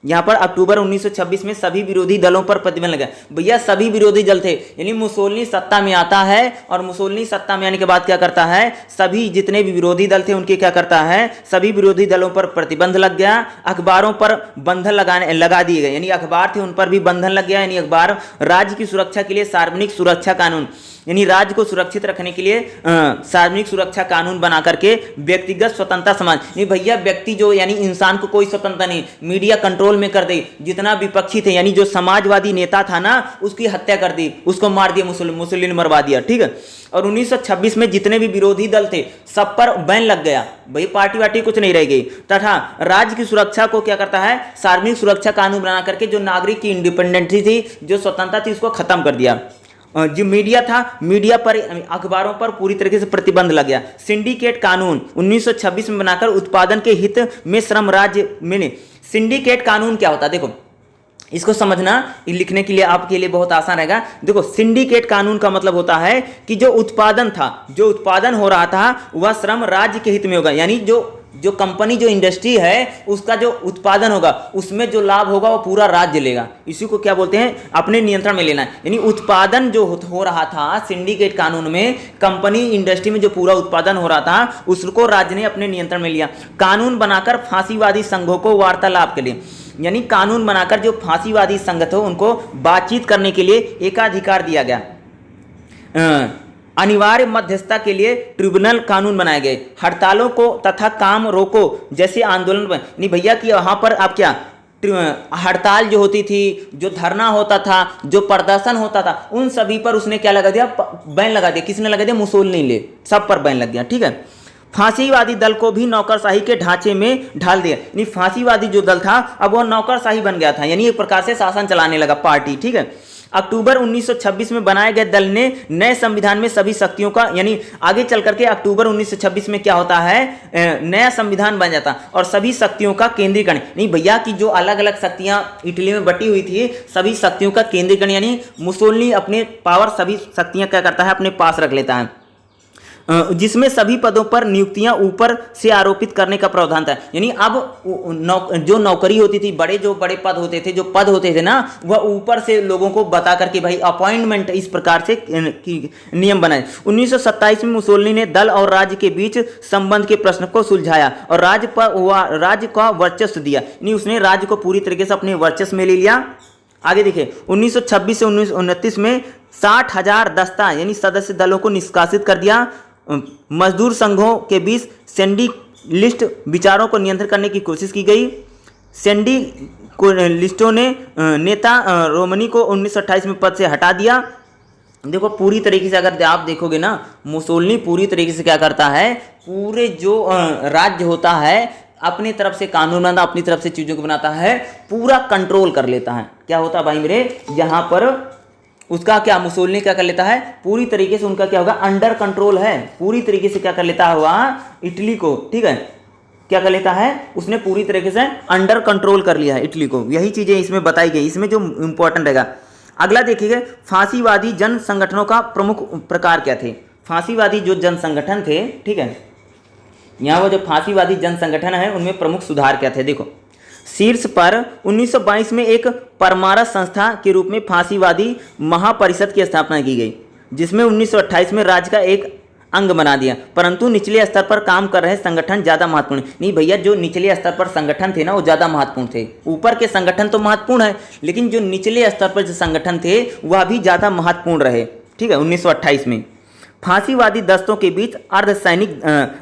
1926 में सभी विरोधी दलों पर प्रतिबंध लगा। भैया सभी विरोधी दल थे, यानी मुसोलिनी सत्ता में आता है और मुसोलिनी सत्ता में आने के बाद क्या करता है, सभी जितने भी विरोधी दल थे उनके क्या करता है, सभी विरोधी दलों पर प्रतिबंध लग गया। अखबारों पर बंधन लगा दिए गए, यानी अखबार थे उन पर भी बंधन लग गया। यानी अखबार राज्य की सुरक्षा के लिए सार्वजनिक सुरक्षा कानून, यानी राज्य को सुरक्षित रखने के लिए सार्वजनिक सुरक्षा कानून बना करके व्यक्तिगत स्वतंत्रता समाज, नहीं भैया व्यक्ति जो यानी इंसान को कोई स्वतंत्रता नहीं, मीडिया कंट्रोल में कर दे, जितना विपक्षी थे यानी जो समाजवादी नेता था ना उसकी हत्या कर दी, उसको मार दिया, मुसोलिनी मरवा दिया। ठीक है, और 1926 में जितने भी विरोधी दल थे सब पर बैन लग गया, भाई पार्टी वार्टी कुछ नहीं रह गई। तथा राज्य की सुरक्षा को क्या करता है, सार्वजनिक सुरक्षा कानून बना करके जो नागरिक की इंडिपेंडेंसी थी, जो स्वतंत्रता थी, उसको खत्म कर दिया। जो मीडिया था, मीडिया पर, अखबारों पर पूरी तरीके से प्रतिबंध लग गया। सिंडिकेट कानून 1926 में बनाकर उत्पादन के हित में श्रम राज्य में। सिंडिकेट कानून क्या होता है, देखो इसको समझना लिखने के लिए आपके लिए बहुत आसान रहेगा। देखो सिंडिकेट कानून का मतलब होता है कि जो उत्पादन था, जो उत्पादन हो रहा था वह श्रम राज्य के हित में होगा, यानी जो जो कंपनी जो इंडस्ट्री है उसका जो उत्पादन होगा उसमें जो लाभ होगा वो पूरा राज्य लेगा। इसी को क्या बोलते हैं, अपने नियंत्रण में लेना है। यानी उत्पादन जो हो रहा था सिंडिकेट कानून में, कंपनी इंडस्ट्री में जो पूरा उत्पादन हो रहा था उसको राज्य ने अपने नियंत्रण में लिया। कानून बनाकर फांसीवादी संघों को वार्तालाप के लिए, यानी कानून बनाकर जो फांसीवादी संघ थे उनको बातचीत करने के लिए एकाधिकार दिया गया। अनिवार्य मध्यस्थता के लिए ट्रिब्यूनल कानून बनाए गए। हड़तालों को तथा काम रोको जैसे आंदोलन नहीं भैया कि वहां पर आप क्या हड़ताल जो होती थी, जो धरना होता था, जो प्रदर्शन होता था, उन सभी पर उसने क्या लगा दिया, बैन लगा दिया। किसने लगा दिया, मुसोलिनी ने, सब पर बैन लग गया। ठीक है, फांसीवादी दल को भी नौकरशाही के ढांचे में ढाल दिया। यानी फांसीवादी जो दल था अब वह नौकरशाही बन गया था, यानी एक प्रकार से शासन चलाने लगा पार्टी। ठीक है, अक्टूबर 1926 में बनाए गए दल ने नए संविधान में सभी शक्तियों का, यानी आगे चल करके अक्टूबर 1926 में क्या होता है, नया संविधान बन जाता और सभी शक्तियों का केंद्रीकरण। नहीं भैया कि जो अलग अलग शक्तियां इटली में बटी हुई थी, सभी शक्तियों का केंद्रीकरण, यानी मुसोलिनी अपने पावर सभी शक्तियां क्या करता है, अपने पास रख लेता है, जिसमें सभी पदों पर नियुक्तियां ऊपर से आरोपित करने का प्रावधान था। यानी अब जो नौकरी होती थी, जो बड़े पद होते थे, जो पद होते थे ना, वह ऊपर से लोगों को बता करके भाई अपॉइंटमेंट इस प्रकार से नियम बनाए। 1927 में मुसोलिनी ने दल और राज्य के बीच संबंध के प्रश्न को सुलझाया और राज्य का वर्चस्व दिया। यानी उसने राज्य को पूरी तरीके से अपने वर्चस्व में ले लिया। आगे देखिए 1926 से 1929 में 60,000 दस्ता यानी सदस्य दलों को निष्कासित कर दिया। मजदूर संघों के बीच सेंडिलिस्ट विचारों को नियंत्रित करने की कोशिश की गई। सेंडिलिस्टों ने नेता रोमनी को 1928 में पद से हटा दिया। देखो पूरी तरीके से अगर आप देखोगे ना, मुसोलिनी पूरी तरीके से क्या करता है, पूरे जो राज्य होता है अपनी तरफ से कानून बनाता, अपनी तरफ से चीज़ों को बनाता है, पूरा कंट्रोल कर लेता है। क्या होता है भाई मेरे, यहाँ पर उसका क्या मुसोलिनी क्या कर लेता है, पूरी तरीके से उनका क्या होगा, अंडर कंट्रोल है, पूरी तरीके से क्या कर लेता है वहाँ इटली को। ठीक है, क्या कर लेता है, उसने पूरी तरीके से अंडर कंट्रोल कर लिया है इटली को। यही चीज़ें इसमें बताई गई, इसमें जो इंपॉर्टेंट रहेगा। अगला देखिएगा, फांसीवादी जन संगठनों का प्रमुख प्रकार क्या थे। फांसीवादी जो जन संगठन थे, ठीक है, यहाँ वो जो फांसीवादी जन संगठन है उनमें प्रमुख सुधार क्या थे। देखो शीर्ष पर 1922 में एक परमारस संस्था के रूप में फांसीवादी महापरिषद की स्थापना की गई, जिसमें 1928 में राज्य का एक अंग बना दिया। परंतु निचले स्तर पर काम कर रहे संगठन ज़्यादा महत्वपूर्ण नहीं भैया, जो निचले स्तर पर संगठन थे ना वो ज़्यादा महत्वपूर्ण थे। ऊपर के संगठन तो महत्वपूर्ण है, लेकिन जो निचले स्तर पर जो संगठन थे वह भी ज़्यादा महत्वपूर्ण रहे। ठीक है, 1928 में फांसीवादी दस्तों के बीच अर्धसैनिक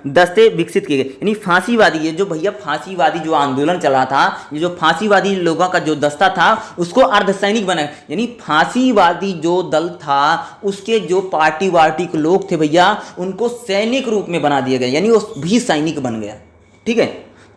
दस्ते विकसित किए गए। यानी फांसीवादी, ये जो भैया फांसीवादी जो आंदोलन चला था, ये जो फांसीवादी लोगों का जो दस्ता था उसको अर्धसैनिक बनाया। यानी फांसीवादी जो दल था उसके जो पार्टी वार्टी के लोग थे भैया, उनको सैनिक रूप में बना दिया गया, यानी वो भी सैनिक बन गया। ठीक है,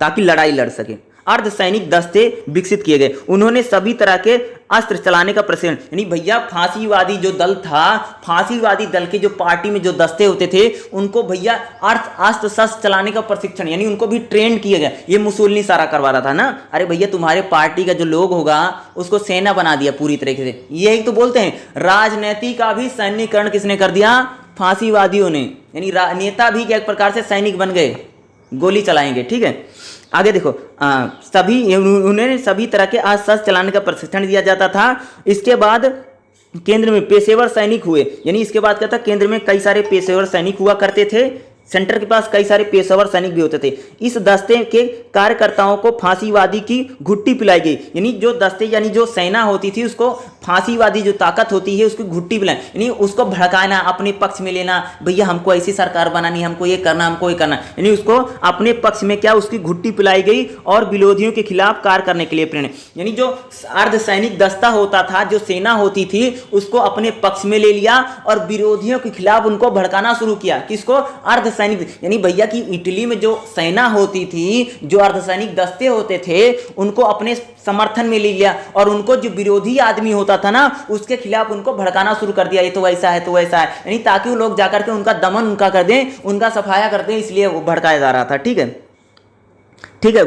ताकि लड़ाई लड़ सके। अर्धसैनिक दस्ते विकसित किए गए। उन्होंने सभी तरह के अस्त्र चलाने का प्रशिक्षण, यानी भैया फांसीवादी जो दल था, फांसीवादी दल के जो पार्टी में जो दस्ते होते थे उनको भैया अस्त्र शस्त्र चलाने का प्रशिक्षण, यानी उनको भी ट्रेंड किया गया। ये मुसोलिनी सारा करवा रहा था ना, अरे भैया तुम्हारे पार्टी का जो लोग होगा उसको सेना बना दिया पूरी तरीके से। यही तो बोलते हैं राजनीति का भी सैनिकरण किसने कर दिया, फांसीवादियों ने। यानी नेता भी एक प्रकार से सैनिक बन गए, गोली चलाएंगे। ठीक है, आगे देखो उन्हें सभी तरह के अस्त्र चलाने का प्रशिक्षण दिया जाता था। इसके बाद केंद्र में पेशेवर सैनिक हुए, यानी इसके बाद क्या था, केंद्र में कई सारे पेशेवर सैनिक हुआ करते थे, सेंटर के पास कई सारे पेशेवर सैनिक भी होते थे। इस दस्ते के कार्यकर्ताओं को फांसीवादी की घुट्टी पिलाई गई, यानी जो दस्ते यानी जो सेना होती थी उसको फांसीवादी जो ताकत होती है उसकी घुट्टी पिलाई, यानी उसको भड़काना, अपने पक्ष में लेना, भैया हमको ऐसी सरकार बनानी, हमको ये करना, हमको ये करना, यानी उसको अपने पक्ष में क्या उसकी घुट्टी पिलाई गई और विरोधियों के खिलाफ कार्य करने के लिए प्रेरणा। यानी जो अर्धसैनिक दस्ता होता था, जो सेना होती थी, उसको अपने पक्ष में ले लिया और विरोधियों के खिलाफ उनको भड़काना शुरू किया। किसको, अर्धसैनिक, यानी भैया की इटली में जो सेना होती थी, जो अर्धसैनिक दस्ते होते थे, उनको अपने समर्थन में ले लिया और उनको जो विरोधी आदमी होता था ना उसके खिलाफ उनको भड़काना शुरू कर दिया, ये तो वैसा है, तो वैसा है, यानी ताकि वो लोग जाकर के उनका दमन उनका कर दें, उनका सफाया कर दें, इसलिए वो भड़काया जा रहा था। ठीक है, ठीक है,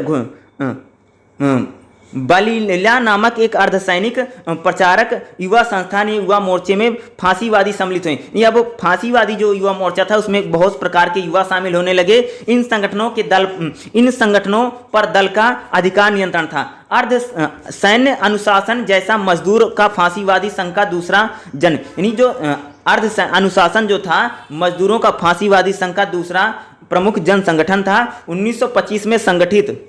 बलीला नामक एक अर्धसैनिक प्रचारक युवा संस्थान युवा मोर्चे में फांसीवादी सम्मिलित हुए। ये अब फांसीवादी जो युवा मोर्चा था उसमें बहुत प्रकार के युवा शामिल होने लगे। इन संगठनों पर दल का अधिकार नियंत्रण था। अर्ध सैन्य अनुशासन जैसा मजदूर का फांसीवादी संघ का दूसरा जन्म, यानी जो अर्ध अनुशासन जो था मजदूरों का फांसीवादी संघ का दूसरा प्रमुख जन संगठन था। 1925 में संगठित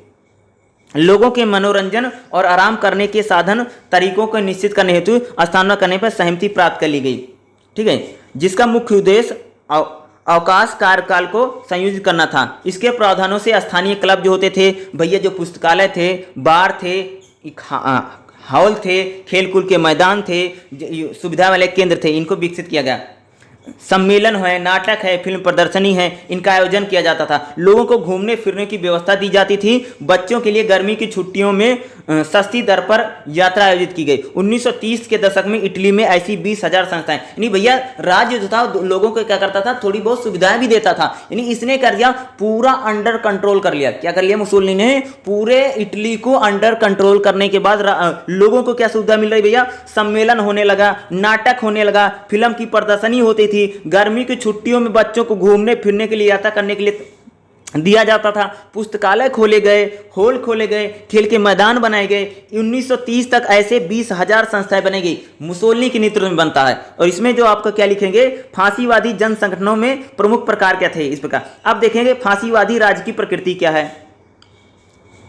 लोगों के मनोरंजन और आराम करने के साधन तरीकों को निश्चित करने हेतु स्थापना करने पर सहमति प्राप्त कर ली गई। ठीक है, जिसका मुख्य उद्देश्य अवकाश कार्यकाल को संयोजित करना था। इसके प्रावधानों से स्थानीय क्लब जो होते थे भैया, जो पुस्तकालय थे, बार थे, हॉल थे, खेलकूद के मैदान थे, सुविधा वाले केंद्र थे, इनको विकसित किया गया। सम्मेलन है, नाटक है, फिल्म प्रदर्शनी है, इनका आयोजन किया जाता था। लोगों को घूमने फिरने की व्यवस्था दी जाती थी। बच्चों के लिए गर्मी की छुट्टियों में सस्ती दर पर यात्रा आयोजित की गई। 1930 के दशक में इटली में ऐसी 20,000 संस्थाएं, यानी भैया राज्य जो था लोगों को क्या करता था, थोड़ी बहुत सुविधाएं भी देता था। यानी इसने कर दिया पूरा अंडर कंट्रोल कर लिया। क्या कर लिया मुसोलिनी ने? पूरे इटली को अंडर कंट्रोल करने के बाद लोगों को क्या सुविधा मिल रही भैया? सम्मेलन होने लगा, नाटक होने लगा, फिल्म की प्रदर्शनी होती थी, गर्मी की छुट्टियों में बच्चों को घूमने फिरने के लिए यात्रा करने के लिए दिया जाता था। पुस्तकालय खोले गए, हॉल खोले गए, खेल के मैदान बनाए गए। 1930 तक ऐसे 20,000 संस्थाएं बनी गई। मुसोलिनी के नेतृत्व में बनता है। और इसमें जो आपका क्या लिखेंगे, फांसीवादी जन संगठनों में प्रमुख प्रकार क्या थे इस प्रकार। अब देखेंगे फांसीवादी राज्य की प्रकृति क्या है।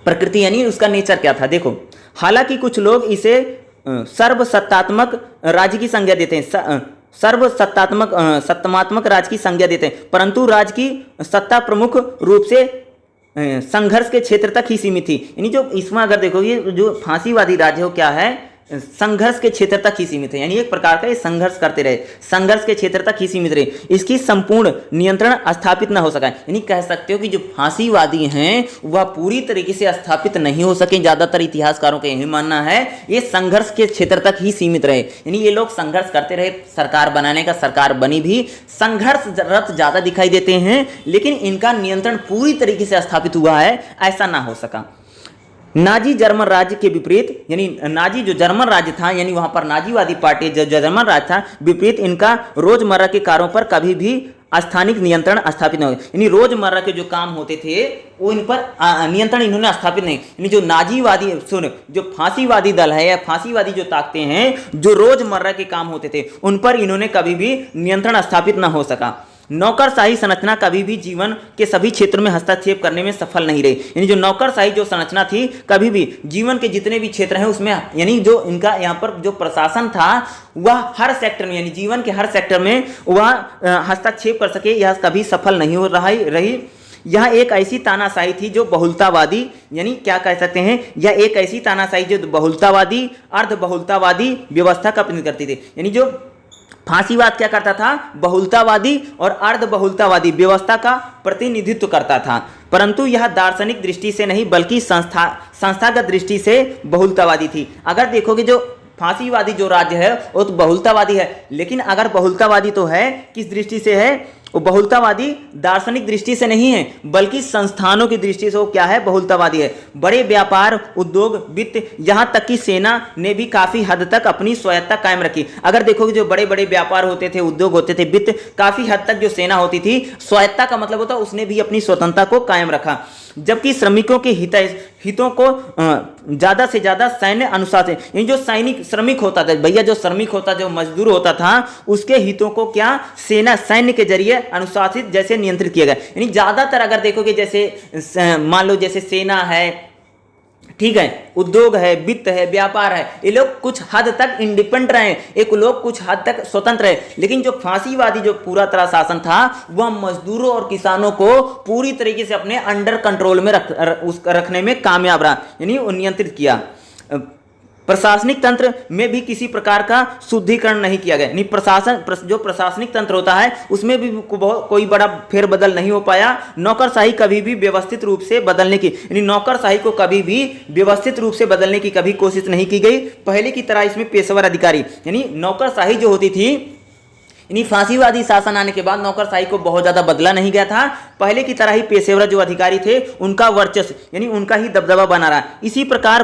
प्रकृति यानी उसका नेचर क्या था। देखो, हालांकि कुछ लोग इसे सर्वसत्तात्मक राज्य की संज्ञा देते हैं, सत्तात्मक राज्य की संज्ञा देते हैं, परंतु राज्य की सत्ता प्रमुख रूप से संघर्ष के क्षेत्र तक ही सीमित थी। यानी जो इसमें अगर देखोगे जो फांसीवादी राज्य हो क्या है, संघर्ष के क्षेत्र तक ही सीमित है। यानी एक प्रकार का ये संघर्ष करते रहे, संघर्ष के क्षेत्र तक ही सीमित रहे, इसकी संपूर्ण नियंत्रण स्थापित न हो सका। यानी कह सकते हो कि जो फांसीवादी हैं वह पूरी तरीके से स्थापित नहीं हो सके। ज्यादातर इतिहासकारों का यही मानना है, ये संघर्ष के क्षेत्र तक ही सीमित रहे। यानी ये लोग संघर्ष करते रहे, सरकार बनाने का, सरकार बनी भी, संघर्षरत ज्यादा दिखाई देते हैं, लेकिन इनका नियंत्रण पूरी तरीके से स्थापित हुआ है ऐसा ना हो सका। नाजी जर्मन राज्य के विपरीत, यानी नाजी जो जर्मन राज्य था, यानी वहां पर नाजीवादी पार्टी जो जर्मन राज्य था, विपरीत इनका रोजमर्रा के कार्यों पर कभी भी स्थानिक नियंत्रण स्थापित नहीं हुआ। यानी रोजमर्रा के जो काम होते थे वो इन पर नियंत्रण इन्होंने स्थापित नहीं। यानी जो नाजीवादी जो फांसीवादी दल है या फांसीवादी जो ताकतें हैं, जो रोजमर्रा के काम होते थे उन पर इन्होंने कभी भी नियंत्रण स्थापित न हो सका। नौकरशाही संरचना कभी भी जीवन के सभी क्षेत्रों में हस्तक्षेप करने में सफल नहीं रही। यानी जो नौकरशाही जो संरचना थी कभी भी जीवन के जितने भी क्षेत्र हैं उसमें, यानी जो इनका यहाँ पर जो प्रशासन था वह हर सेक्टर में, यानी जीवन के हर सेक्टर में वह हस्तक्षेप कर सके, यह कभी सफल नहीं हो रही। यह एक ऐसी तानाशाही थी जो बहुलतावादी, यानी क्या कह सकते हैं, यह एक ऐसी तानाशाही जो बहुलतावादी, अर्ध बहुलतावादी व्यवस्था का प्रतिनिधित्व करती थी। यानी जो फांसीवाद क्या करता था, बहुलतावादी और अर्ध बहुलतावादी व्यवस्था का प्रतिनिधित्व करता था, परंतु यह दार्शनिक दृष्टि से नहीं बल्कि संस्थागत दृष्टि से बहुलतावादी थी। अगर देखोगे जो फांसीवादी जो राज्य है वो तो बहुलतावादी है, लेकिन अगर बहुलतावादी तो है किस दृष्टि से है, वो बहुलतावादी दार्शनिक दृष्टि से नहीं है बल्कि संस्थानों की दृष्टि से वो क्या है, बहुलतावादी है। बड़े व्यापार, उद्योग, वित्त, यहाँ तक कि सेना ने भी काफी हद तक अपनी स्वायत्ता कायम रखी। अगर देखोगे जो बड़े बड़े व्यापार होते थे, उद्योग होते थे, वित्त, काफी हद तक जो सेना होती थी, स्वायत्ता का मतलब होता उसने भी अपनी स्वतंत्रता को कायम रखा। जबकि श्रमिकों के हितों को ज्यादा से ज्यादा सैन्य अनुशासन, यानी जो सैनिक श्रमिक होता था भैया, जो श्रमिक होता, जो मजदूर होता था, उसके हितों को क्या सेना सैन्य के जरिए अनुशासित जैसे नियंत्रित किया गया। यानी ज्यादातर अगर देखोगे जैसे मान लो जैसे सेना है, ठीक है, उद्योग है, वित्त है, व्यापार है, ये लोग कुछ हद तक इंडिपेंडेंट रहे, एक लोग कुछ हद तक स्वतंत्र रहे। लेकिन जो फांसीवादी जो पूरा तरह शासन था वह मजदूरों और किसानों को पूरी तरीके से अपने अंडर कंट्रोल में रखने में कामयाब रहा, यानी नियंत्रित किया। प्रशासनिक तंत्र में भी किसी प्रकार का शुद्धिकरण नहीं किया गया। यानी जो प्रशासनिक तंत्र होता है उसमें भी कोई बड़ा फेरबदल नहीं हो पाया। नौकरशाही कभी भी व्यवस्थित रूप से बदलने की, यानी नौकरशाही को कभी भी व्यवस्थित रूप से बदलने की कभी कोशिश नहीं की गई। पहले की तरह इसमें पेशेवर अधिकारी, यानी नौकरशाही जो होती थी यानी फांसीवादी शासन आने के बाद नौकरशाही को बहुत ज़्यादा बदला नहीं गया था, पहले की तरह ही पेशेवर जो अधिकारी थे उनका वर्चस्व यानी उनका ही दबदबा बना रहा। इसी प्रकार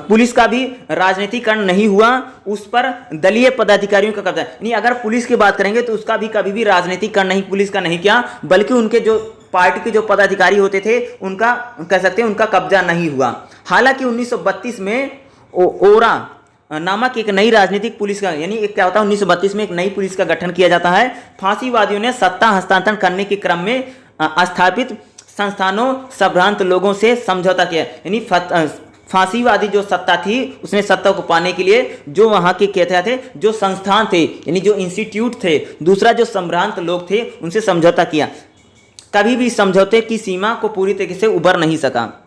पुलिस का भी राजनीतिकरण नहीं हुआ, उस पर दलीय पदाधिकारियों का कब्जा। यानी अगर पुलिस की बात करेंगे तो उसका भी कभी भी राजनीतिकरण नहीं पुलिस का नहीं किया, बल्कि उनके जो पार्टी के जो पदाधिकारी होते थे उनका कह सकते हैं उनका कब्जा नहीं हुआ। हालांकि 1932 में ओरा नामक एक नई राजनीतिक पुलिस का यानी एक क्या होता है 1932 में एक नई पुलिस का गठन किया जाता है। फांसीवादियों ने सत्ता हस्तांतरण करने के क्रम में स्थापित संस्थानों संभ्रांत लोगों से समझौता किया। यानी फांसीवादी जो सत्ता थी उसने सत्ता को पाने के लिए जो वहाँ के क्या थे जो संस्थान थे यानी जो इंस्टीट्यूट थे, दूसरा जो संभ्रांत लोग थे उनसे समझौता किया। कभी भी समझौते की सीमा को पूरी तरीके से उबर नहीं सका।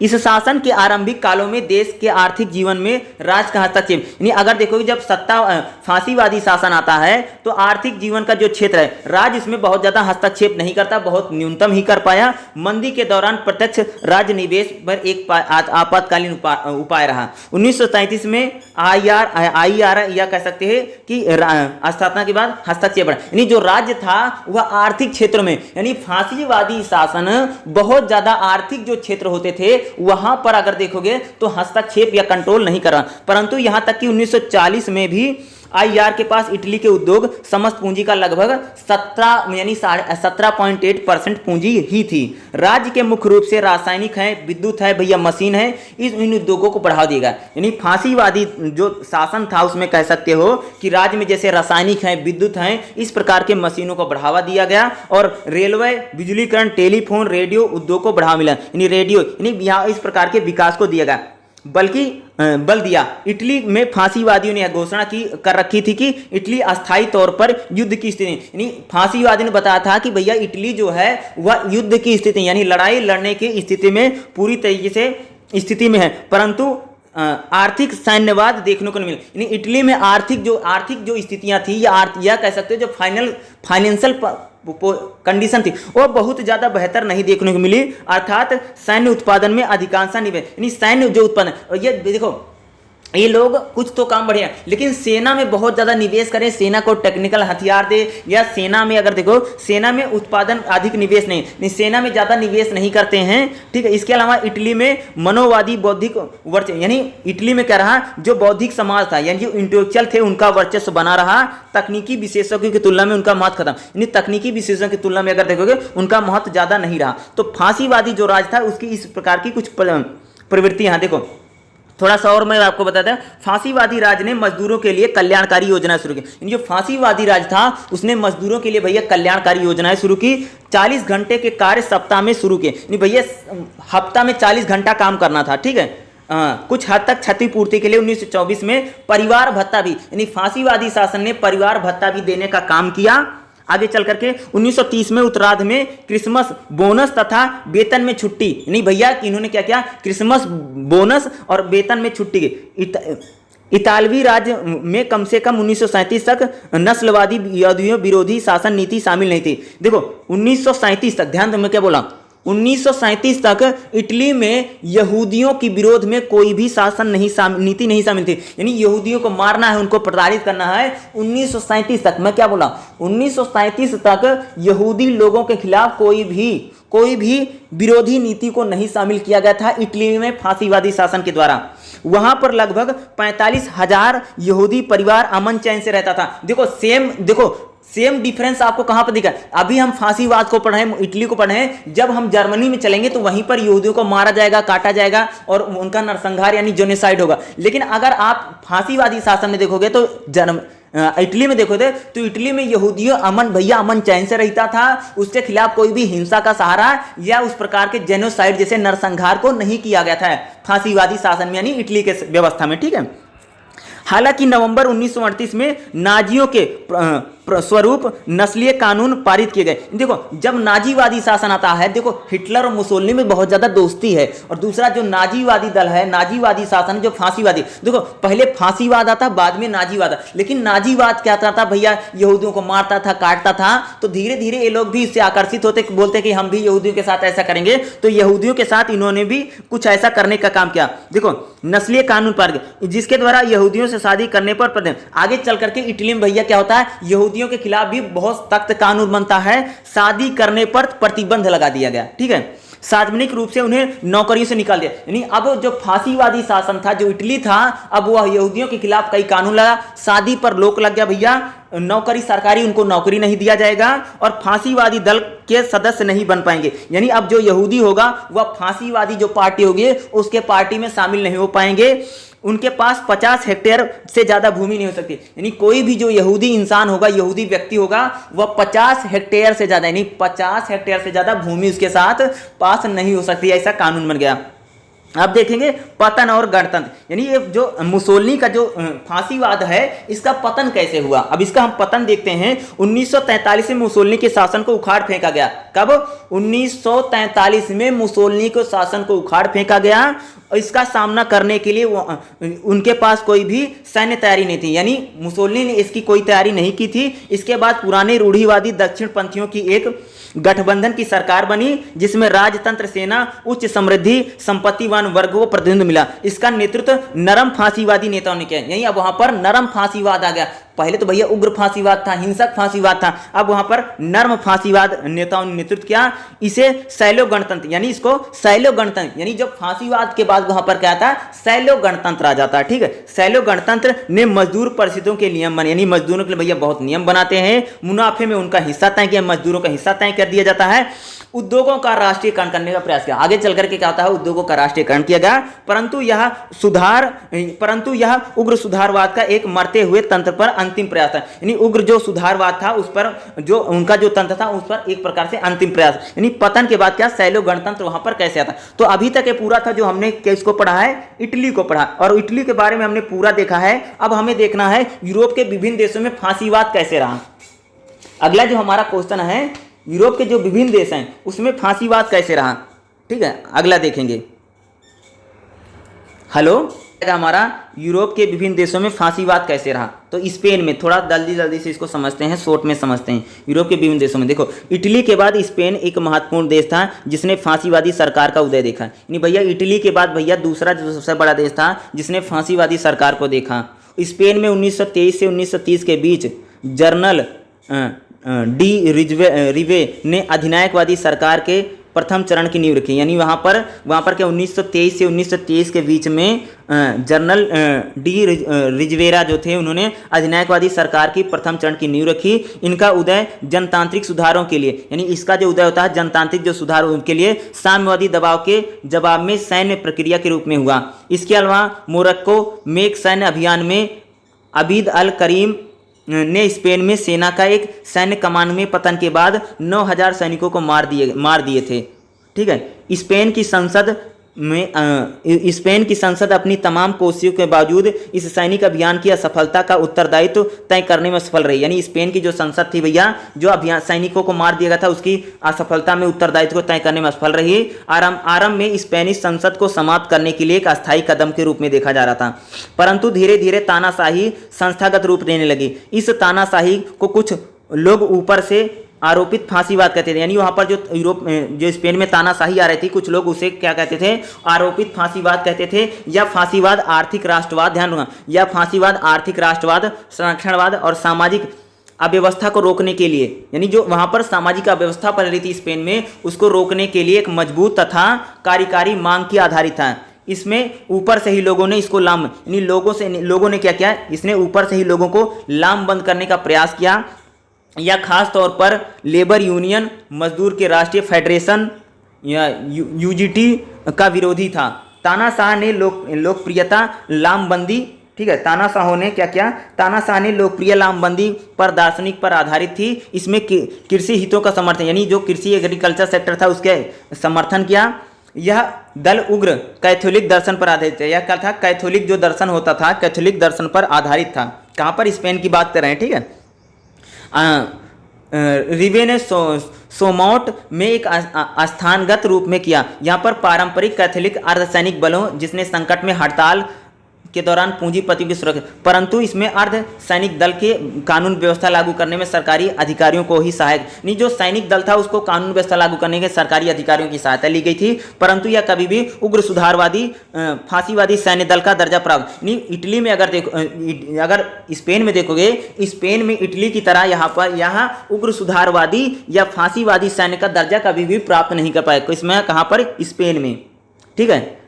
इस शासन के आरंभिक कालों में देश के आर्थिक जीवन में राज का हस्तक्षेप यानी अगर देखोगे जब फांसीवादी शासन आता है तो आर्थिक जीवन का जो क्षेत्र है राज इसमें बहुत ज़्यादा हस्तक्षेप नहीं करता, बहुत न्यूनतम ही कर पाया। मंदी के दौरान प्रत्यक्ष राज्य निवेश पर एक आपातकालीन उपाय रहा। 1937 में IR या कह सकते हैं कि स्थापना के बाद हस्तक्षेप बढ़ा, यानी जो राज्य था वह आर्थिक क्षेत्र में यानी फांसीवादी शासन बहुत ज़्यादा आर्थिक जो क्षेत्र होते थे वहां पर अगर देखोगे तो हस्तक्षेप या कंट्रोल नहीं कर रहा। परंतु यहां तक कि 1940 में भी IR के पास इटली के उद्योग समस्त पूंजी का लगभग 17.8% पूंजी ही थी। राज्य के मुख्य रूप से रासायनिक है, विद्युत है, भैया मशीन है, इन उद्योगों को बढ़ावा देगा। यानी फांसीवादी जो शासन था उसमें कह सकते हो कि राज्य में जैसे रासायनिक है, विद्युत है, इस प्रकार के मशीनों को बढ़ावा दिया गया और रेलवे, बिजलीकरण, टेलीफोन, रेडियो उद्योग को बढ़ावा मिला। यानी रेडियो यानी यहाँ इस प्रकार के विकास को दिया गया, बल्कि बल दिया। इटली में फांसीवादियों ने यह घोषणा कर रखी थी कि इटली अस्थायी तौर पर युद्ध की स्थिति यानी फांसीवादी ने बताया था कि भैया इटली जो है वह युद्ध की स्थिति यानी लड़ाई लड़ने की स्थिति में पूरी तरीके से स्थिति में है, परंतु आर्थिक सैन्यवाद देखने को नहीं मिला। यानी इटली में आर्थिक जो स्थितियां थी या कह सकते हो जो फाइनेंशियल कंडीशन थी वो बहुत ज़्यादा बेहतर नहीं देखने को मिली, अर्थात सैन्य उत्पादन में अधिकांश निवेश यानी सैन्य जो उत्पादन और ये देखो ये लोग कुछ तो काम बढ़िया लेकिन सेना में बहुत ज़्यादा निवेश करें, सेना को टेक्निकल हथियार दे या सेना में अगर देखो सेना में उत्पादन अधिक निवेश नहीं सेना में ज़्यादा निवेश नहीं करते हैं, ठीक है। इसके अलावा इटली में मनोवादी बौद्धिक वर्चस्व यानी इटली में क्या रहा जो बौद्धिक समाज था यानी जो इंटेलेक्चुअल थे उनका वर्चस्व बना रहा। तकनीकी विशेषज्ञों की तुलना में उनका महत्व खत्म यानी तकनीकी विशेषज्ञों की तुलना में अगर देखोगे उनका महत्व ज़्यादा नहीं रहा। तो फांसीवादी जो राज था उसकी इस प्रकार की कुछ प्रवृत्ति यहाँ देखो थोड़ा सा और मैं आपको बताता हूं। फांसीवादी राज ने मजदूरों के लिए कल्याणकारी योजना शुरू की। जो फांसीवादी राज था उसने मजदूरों के लिए भैया कल्याणकारी योजनाएं शुरू की। 40 घंटे के कार्य सप्ताह में शुरू किए। भैया हफ्ता में 40 घंटा काम करना था, ठीक है। कुछ हद तक क्षतिपूर्ति के लिए 1924 में परिवार भत्ता भी यानी फांसीवादी शासन ने परिवार भत्ता भी देने का काम किया। आगे चल करके 1930 में उत्तरार्ध में क्रिसमस बोनस तथा वेतन में छुट्टी नहीं भैया इन्होंने क्या किया क्रिसमस बोनस और वेतन में छुट्टी की। इतालवी राज्य में कम से कम 1937 तक नस्लवादी विरोधी शासन नीति शामिल नहीं थी। देखो 1937 तक ध्यान दो मैं क्या बोला 1937 तक इटली में यहूदियों के विरोध में कोई भी शासन नीति नहीं शामिल थी। यानी यहूदियों को मारना है, उनको प्रताड़ित करना है। 1937 तक मैं क्या बोला 1937 तक यहूदी लोगों के खिलाफ कोई भी विरोधी नीति को नहीं शामिल किया गया था इटली में फांसीवादी शासन के द्वारा। वहां पर लगभग 45,000 यहूदी परिवार अमन चैन से रहता था। सेम डिफरेंस आपको कहां पर दिखा। अभी हम फांसीवाद को पढ़े, इटली को पढ़े, जब हम जर्मनी में चलेंगे तो वहीं पर यहूदियों को मारा जाएगा, काटा जाएगा और उनका नरसंहार यानी जेनोसाइड होगा। लेकिन अगर आप फांसीवादी शासन में देखोगे तो इटली में देखोगे तो इटली में यहूदियों अमन चैन से रहता था। उसके खिलाफ कोई भी हिंसा का सहारा या उस प्रकार के जेनोसाइड जैसे नरसंहार को नहीं किया गया था फांसीवादी शासन में यानी इटली के व्यवस्था में, ठीक है। हालांकि नवंबर 1938 में नाजियों के स्वरूप नस्लीय कानून पारित किए गए। देखो जब नाजीवादी शासन आता है, देखो हिटलर और मुसोलिनी में बहुत ज्यादा दोस्ती है, और दूसरा जो नाजीवादी दल है, नाजीवादी शासन जो फांसीवादी, देखो पहले फांसीवाद आता बाद में नाजीवाद, लेकिन नाजीवाद क्या था भैया, यहूदियों को मारता था, काटता था, तो धीरे धीरे ये लोग भी इससे आकर्षित होते, बोलते कि हम भी यहूदियों के साथ ऐसा करेंगे, तो यहूदियों के साथ इन्होंने भी कुछ ऐसा करने का काम किया। देखो नस्लीय कानून पर, जिसके द्वारा यहूदियों से शादी करने पर आगे चल करके इटली में भैया क्या होता है, यहूदियों के खिलाफ भी बहुत सख्त कानून बनता है, शादी करने पर प्रतिबंध लगा दिया गया। ठीक है, सार्वजनिक रूप से उन्हें नौकरियों से निकाल दिया। यानी अब जो फांसीवादी शासन था, जो इटली था, अब वह यहूदियों के खिलाफ कई कानून लगा, शादी पर रोक लग गया भैया, नौकरी सरकारी उनको नौकरी नहीं दिया जाएगा, और फांसीवादी दल के सदस्य नहीं बन पाएंगे। यानी अब जो यहूदी होगा वह फांसीवादी जो पार्टी होगी उसके पार्टी में शामिल नहीं हो पाएंगे। उनके पास 50 हेक्टेयर से ज्यादा भूमि नहीं हो सकती। यानी कोई भी जो यहूदी इंसान होगा, यहूदी व्यक्ति होगा, वह 50 हेक्टेयर से ज्यादा, यानी 50 हेक्टेयर से ज्यादा भूमि उसके साथ पास नहीं हो सकती, ऐसा कानून बन गया। अब देखेंगे पतन और गणतंत्र, यानी ये जो मुसोलिनी का जो फांसीवाद है, इसका पतन कैसे हुआ। अब इसका हम पतन देखते हैं। 1943 में मुसोलिनी के शासन को उखाड़ फेंका गया। कब? 1943 में मुसोलिनी के शासन को उखाड़ फेंका गया, और इसका सामना करने के लिए उनके पास कोई भी सैन्य तैयारी नहीं थी, यानी मुसोलिनी ने इसकी कोई तैयारी नहीं की थी। इसके बाद पुराने रूढ़िवादी दक्षिण पंथियों की एक गठबंधन की सरकार बनी, जिसमें राजतंत्र सेना, उच्च समृद्धि, संपत्तिवान वर्ग को प्रतिनिधित्व मिला। इसका नेतृत्व नरम फांसीवादी नेताओं ने किया। यही अब वहां पर नरम फांसीवाद आ गया। पहले तो भैया उग्र फांसीवाद था, हिंसक फांसीवाद था, अब वहां पर नर्म फांसीवाद नेताओं ने नेतृत्व किया। इसे शैलो गणतंत्र, यानी इसको शैलो गणतंत्र, यानी जब फांसीवाद के बाद वहां पर क्या था, शैलो गणतंत्र आ जाता है। ठीक है, शैलो गणतंत्र ने मजदूर परिषदों के नियम बने, यानी मजदूरों के लिए भैया बहुत नियम बनाते हैं, मुनाफे में उनका हिस्सा तय किया, मजदूरों का हिस्सा तय कर दिया जाता है। उद्योगों का राष्ट्रीयकरण करने का प्रयास किया। आगे चल करके क्या होता है, उद्योगों का राष्ट्रीयकरण किया गया, परंतु यह उग्र सुधारवाद का एक मरते हुए तंत्र पर अंतिम प्रयास था। यानी उग्र जो सुधारवाद था उस पर, जो उनका जो तंत्र था उस पर एक प्रकार से अंतिम प्रयास। यानी पतन के बाद क्या, शैलो गणतंत्र वहां पर कैसे आता। तो अभी तक ये पूरा था जो हमने किसको पढ़ा है, इटली को पढ़ा, और इटली के बारे में हमने पूरा देखा है। अब हमें देखना है यूरोप के विभिन्न देशों में फांसीवाद कैसे रहा। अगला जो हमारा क्वेश्चन है, यूरोप के जो विभिन्न देश हैं उसमें फांसीवाद कैसे रहा। ठीक है, अगला देखेंगे। हेलो, हमारा यूरोप के विभिन्न देशों में फांसीवाद कैसे रहा। तो स्पेन में, थोड़ा जल्दी से इसको समझते हैं, शॉर्ट में समझते हैं। यूरोप के विभिन्न देशों में देखो, इटली के बाद स्पेन एक महत्वपूर्ण देश था जिसने फांसीवादी सरकार का उदय देखा। यानी भैया इटली के बाद भैया दूसरा जो सबसे बड़ा देश था जिसने फांसीवादी सरकार को देखा। स्पेन में 1923 से 1930 के बीच जनरल डी रिवे ने अधिनायकवादी सरकार के प्रथम चरण की नींव रखी। यानी वहाँ पर क्या 1923 से 1930 के बीच में जनरल डी रिजवेरा जो थे, उन्होंने अधिनायकवादी सरकार की प्रथम चरण की नींव रखी। इनका उदय जनतांत्रिक सुधारों के लिए, यानी इसका जो उदय होता है जनतांत्रिक जो सुधार उनके लिए, साम्यवादी दबाव के जवाब में सैन्य प्रक्रिया के रूप में हुआ। इसके अलावा मोरक्को में एक सैन्य अभियान में अबीद अल करीम ने स्पेन में सेना का एक सैन्य कमान में पतन के बाद 9000 सैनिकों को मार दिए थे। ठीक है, स्पेन की संसद अपनी तमाम कोशिशों के बावजूद इस सैनिक अभियान की असफलता का उत्तरदायित्व तय करने में सफल रही। यानी स्पेन की जो संसद थी भैया, जो अभियान सैनिकों को मार दिया गया था, उसकी असफलता में उत्तरदायित्व को तय करने में सफल रही। आरंभ में स्पेनिश संसद को समाप्त करने के लिए एक अस्थायी कदम के रूप में देखा जा रहा था, परंतु धीरे धीरे तानाशाही संस्थागत रूप लेने लगी। इस तानाशाही को कुछ लोग ऊपर से आरोपित फांसीवाद कहते थे। यानी वहाँ पर जो स्पेन में तानाशाही आ रही थी, कुछ लोग उसे क्या कहते थे, आरोपित फांसीवाद कहते थे, या फांसीवाद आर्थिक राष्ट्रवाद, ध्यान रखना, या फांसीवाद आर्थिक राष्ट्रवाद, संरक्षणवाद और सामाजिक अव्यवस्था को रोकने के लिए, यानी जो वहाँ पर सामाजिक अव्यवस्था पड़ रही थी स्पेन में, उसको रोकने के लिए एक मजबूत तथा कार्यकारी मांग की आधारित था। इसमें ऊपर से ही लोगों ने इसको यानी लोगों ने क्या किया, इसने ऊपर से ही लोगों को लामबंद करने का प्रयास किया, या खास तौर पर लेबर यूनियन, मजदूर के राष्ट्रीय फेडरेशन या यूजीटी का विरोधी था। तानाशाह ने लोकप्रियता लामबंदी, ठीक है, तानाशाहों ने क्या किया, तानाशाह ने लोकप्रिय लामबंदी पर दार्शनिक पर आधारित थी। इसमें कृषि हितों का समर्थन, यानी जो कृषि एग्रीकल्चर सेक्टर था उसके समर्थन किया। यह दल उग्र कैथोलिक दर्शन पर आधारित है। यह क्या था, कैथोलिक जो दर्शन होता था, कैथोलिक दर्शन पर आधारित था। कहाँ पर, स्पेन की बात कर रहे हैं। ठीक है, रिवे ने सोमौट में एक स्थानगत रूप में किया। यहाँ पर पारंपरिक कैथोलिक अर्धसैनिक बलों जिसने संकट में हड़ताल के दौरान पूंजीपतियों की सुरक्षा, परंतु इसमें अर्ध सैनिक दल के कानून व्यवस्था लागू करने में सरकारी अधिकारियों को ही सहायक नहीं, जो सैनिक दल था उसको कानून व्यवस्था लागू करने के सरकारी अधिकारियों की सहायता ली गई थी, परंतु यह कभी भी उग्र सुधारवादी फांसीवादी सैन्य दल का दर्जा प्राप्त नहीं। इटली में अगर स्पेन में देखोगे, स्पेन में इटली की तरह यहाँ उग्र सुधारवादी या फांसीवादी सैन्य का दर्जा कभी भी प्राप्त नहीं कर पाए। इसमें कहाँ पर? स्पेन में। ठीक है।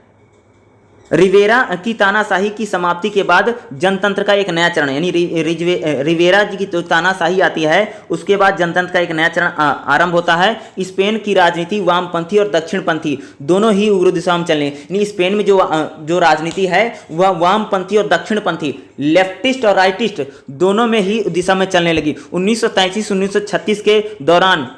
रिवेरा की तानाशाही की समाप्ति के बाद जनतंत्र का एक नया चरण, यानी रिवेरा जी की तो तानाशाही आती है, उसके बाद जनतंत्र का एक नया चरण आरंभ होता है। स्पेन की राजनीति वामपंथी और दक्षिणपंथी दोनों ही उग्र दिशा में चलने, यानी स्पेन में जो राजनीति है वह वामपंथी और दक्षिणपंथी, लेफ्टिस्ट और राइटिस्ट दोनों में ही दिशा में चलने लगी। 1933-1936 के दौरान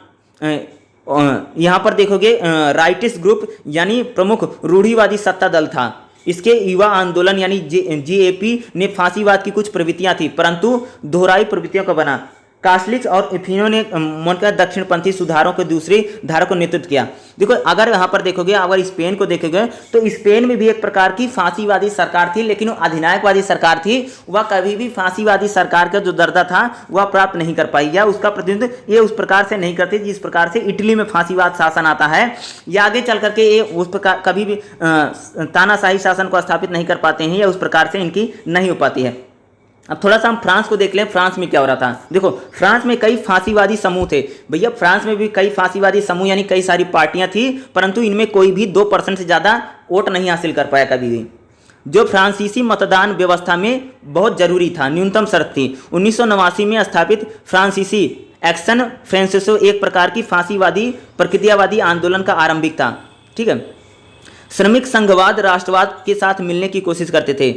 यहाँ पर देखोगे राइटिस्ट ग्रुप यानी प्रमुख रूढ़िवादी सत्ता दल था। इसके युवा आंदोलन यानी जेएपी ने फांसीवाद की कुछ प्रवृत्तियां थी, परंतु दोहराई प्रवृत्तियों का बना। कास्लिक्स और इफिनो ने मनका दक्षिणपंथी सुधारों के दूसरी धारा को नेतृत्व किया। देखो अगर यहाँ पर देखोगे, अगर स्पेन को देखोगे तो स्पेन में भी एक प्रकार की फांसीवादी सरकार थी, लेकिन वो अधिनायकवादी सरकार थी। वह कभी भी फांसीवादी सरकार का जो दर्जा था वह प्राप्त नहीं कर पाई, या उसका प्रतिनिधित्व ये उस प्रकार से नहीं करती जिस प्रकार से इटली में फांसीवाद शासन आता है, या आगे चल करके ये उस प्रकार कभी भी तानाशाही शासन को स्थापित नहीं कर पाते हैं, या उस प्रकार से इनकी नहीं हो पाती है। अब थोड़ा सा हम फ्रांस को देख लें, फ्रांस में क्या हो रहा था। देखो फ्रांस में कई फांसीवादी समूह थे भैया, फ्रांस में भी कई फांसीवादी समूह यानी कई सारी पार्टियां थी, परंतु इनमें कोई भी 2% से ज़्यादा वोट नहीं हासिल कर पाया कभी भी, जो फ्रांसीसी मतदान व्यवस्था में बहुत जरूरी था, न्यूनतम शर्त थी। 1989 में स्थापित फ्रांसीसी एक्शन फ्रांसेसो एक प्रकार की फांसीवादी प्रकृतियावादी आंदोलन का आरंभिक था। ठीक है। श्रमिक संघवाद राष्ट्रवाद के साथ मिलने की कोशिश करते थे।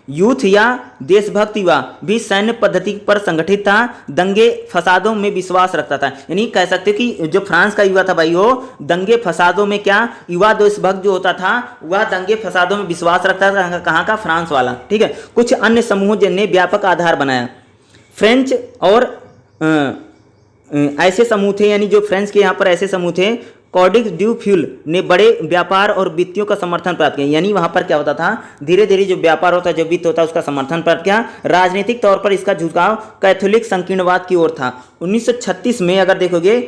यूथ या देशभक्ति युवा भी सैन्य पद्धति पर संगठित था, दंगे फसादों में विश्वास रखता था। यानी कह सकते कि जो फ्रांस का युवा था भाई, वो दंगे फसादों में क्या युवा देशभक्त जो होता था वह दंगे फसादों में विश्वास रखता था। कहाँ का? फ्रांस वाला। ठीक है। कुछ अन्य समूहों जिन्हें व्यापक आधार बनाया, फ्रेंच और ऐसे समूह थे, यानी जो फ्रेंच के यहाँ पर ऐसे समूह थे। कॉडिक ड्यू फ्यूल ने बड़े व्यापार और वित्तियों का समर्थन प्राप्त किया, यानी वहां पर क्या होता था, धीरे धीरे जो व्यापार होता है, जो वित्त होता है, उसका समर्थन प्राप्त किया। राजनीतिक तौर पर इसका झुकाव कैथोलिक संकीर्णवाद की ओर था। 1936 में अगर देखोगे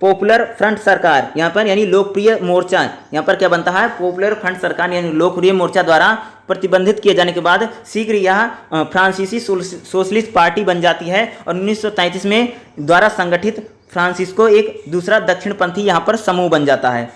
पॉपुलर फ्रंट सरकार यहाँ पर यानी लोकप्रिय मोर्चा, यहाँ पर क्या बनता है, पॉपुलर फ्रंट सरकार यानी लोकप्रिय मोर्चा द्वारा प्रतिबंधित किए जाने के बाद शीघ्र यह फ्रांसीसी सोशलिस्ट पार्टी बन जाती है, और 1933 में द्वारा संगठित फ्रांसिस्को एक दूसरा दक्षिणपंथी यहाँ पर समूह बन जाता है।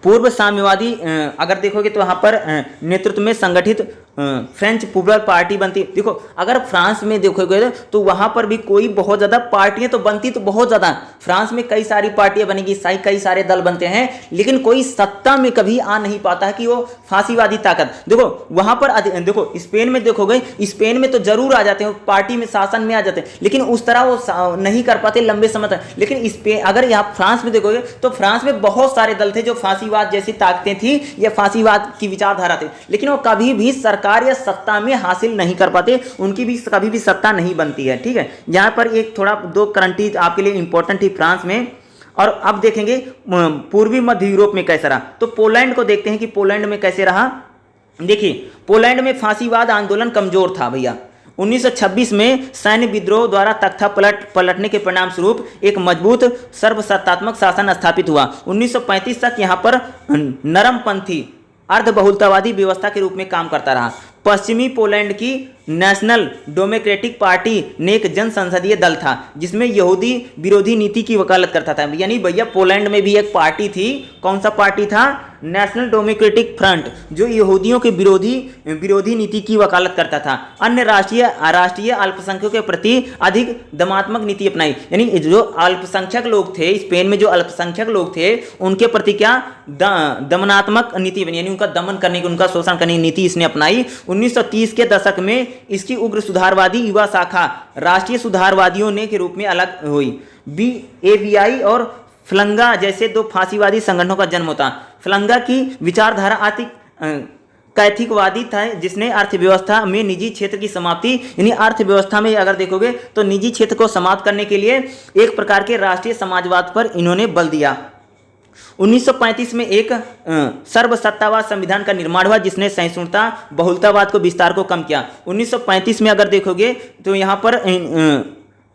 पूर्व साम्यवादी अगर देखोगे तो यहाँ पर नेतृत्व में संगठित फ्रेंच पॉपुलर पार्टी बनती। देखो अगर फ्रांस में देखोगे तो वहाँ पर भी कोई बहुत ज़्यादा पार्टियाँ तो बनती तो बहुत ज़्यादा, फ्रांस में कई सारी पार्टियाँ बनेगी, कई सारे दल बनते हैं, लेकिन कोई सत्ता में कभी आ नहीं पाता है कि वो फांसीवादी ताकत। देखो वहाँ पर देखो स्पेन में देखोगे, स्पेन में तो जरूर आ जाते हैं, पार्टी में शासन में आ जाते हैं, लेकिन उस तरह वो नहीं कर पाते लंबे समय तक। लेकिन स्पेन अगर यहाँ फ्रांस में देखोगे तो फ्रांस में बहुत सारे दल थे जो फांसीवाद जैसी ताकतें थी या फांसीवाद की विचारधारा थी, लेकिन वो कभी भी सरकार या सत्ता में हासिल नहीं कर पाते, उनकी भी कभी भी सत्ता नहीं बनती है। ठीक है। यहाँ पर एक थोड़ा 2 करंट आपके लिए इंपॉर्टेंट थी फ्रांस में। और अब देखेंगे पूर्वी मध्य यूरोप में कैसा रहा, तो पोलैंड को देखते हैं कि पोलैंड में कैसे रहा। देखिए पोलैंड में फांसीवाद आंदोलन कमजोर था भैया। 1926 में सैन्य विद्रोह द्वारा तख्ता पलटने के परिणाम स्वरूप एक मजबूत सर्वसत्तात्मक शासन स्थापित हुआ। 1935 तक यहाँ पर नरमपंथी अर्धबहुलतावादी व्यवस्था के रूप में काम करता रहा। पश्चिमी पोलैंड की नेशनल डेमोक्रेटिक पार्टी ने एक जन संसदीय दल था जिसमें यहूदी विरोधी नीति की वकालत करता था। यानी भैया पोलैंड में भी एक पार्टी थी, कौन सा पार्टी था, नेशनल डेमोक्रेटिक फ्रंट, जो यहूदियों के विरोधी नीति की वकालत करता था। अन्य राष्ट्रीय अल्पसंख्यकों के प्रति अधिक दमनात्मक नीति अपनाई। यानी जो अल्पसंख्यक लोग थे स्पेन में, जो अल्पसंख्यक लोग थे उनके प्रति क्या दमनात्मक नीति बनी, यानी उनका दमन करने की, उनका शोषण करने की नीति इसने अपनाई। 1930 के दशक में इसकी उग्र सुधारवादी युवा शाखा राष्ट्रीय सुधारवादियों ने के रूप में अलग हुई। AVI और फलंगा जैसे 2 फांसीवादी संगठनों का जन्म होता। फलंगा की विचारधारा कैथिकवादी था जिसने अर्थव्यवस्था में निजी क्षेत्र की समाप्ति, यानी अर्थव्यवस्था में अगर देखोगे तो निजी क्षेत्र को समाप्त करने के लिए एक प्रकार के राष्ट्रीय समाजवाद पर इन्होंने बल दिया। 1935 में एक सर्वसत्तावाद संविधान का निर्माण हुआ जिसने सहिष्णुता बहुलतावाद को विस्तार को कम किया। 1935 में अगर देखोगे तो यहाँ पर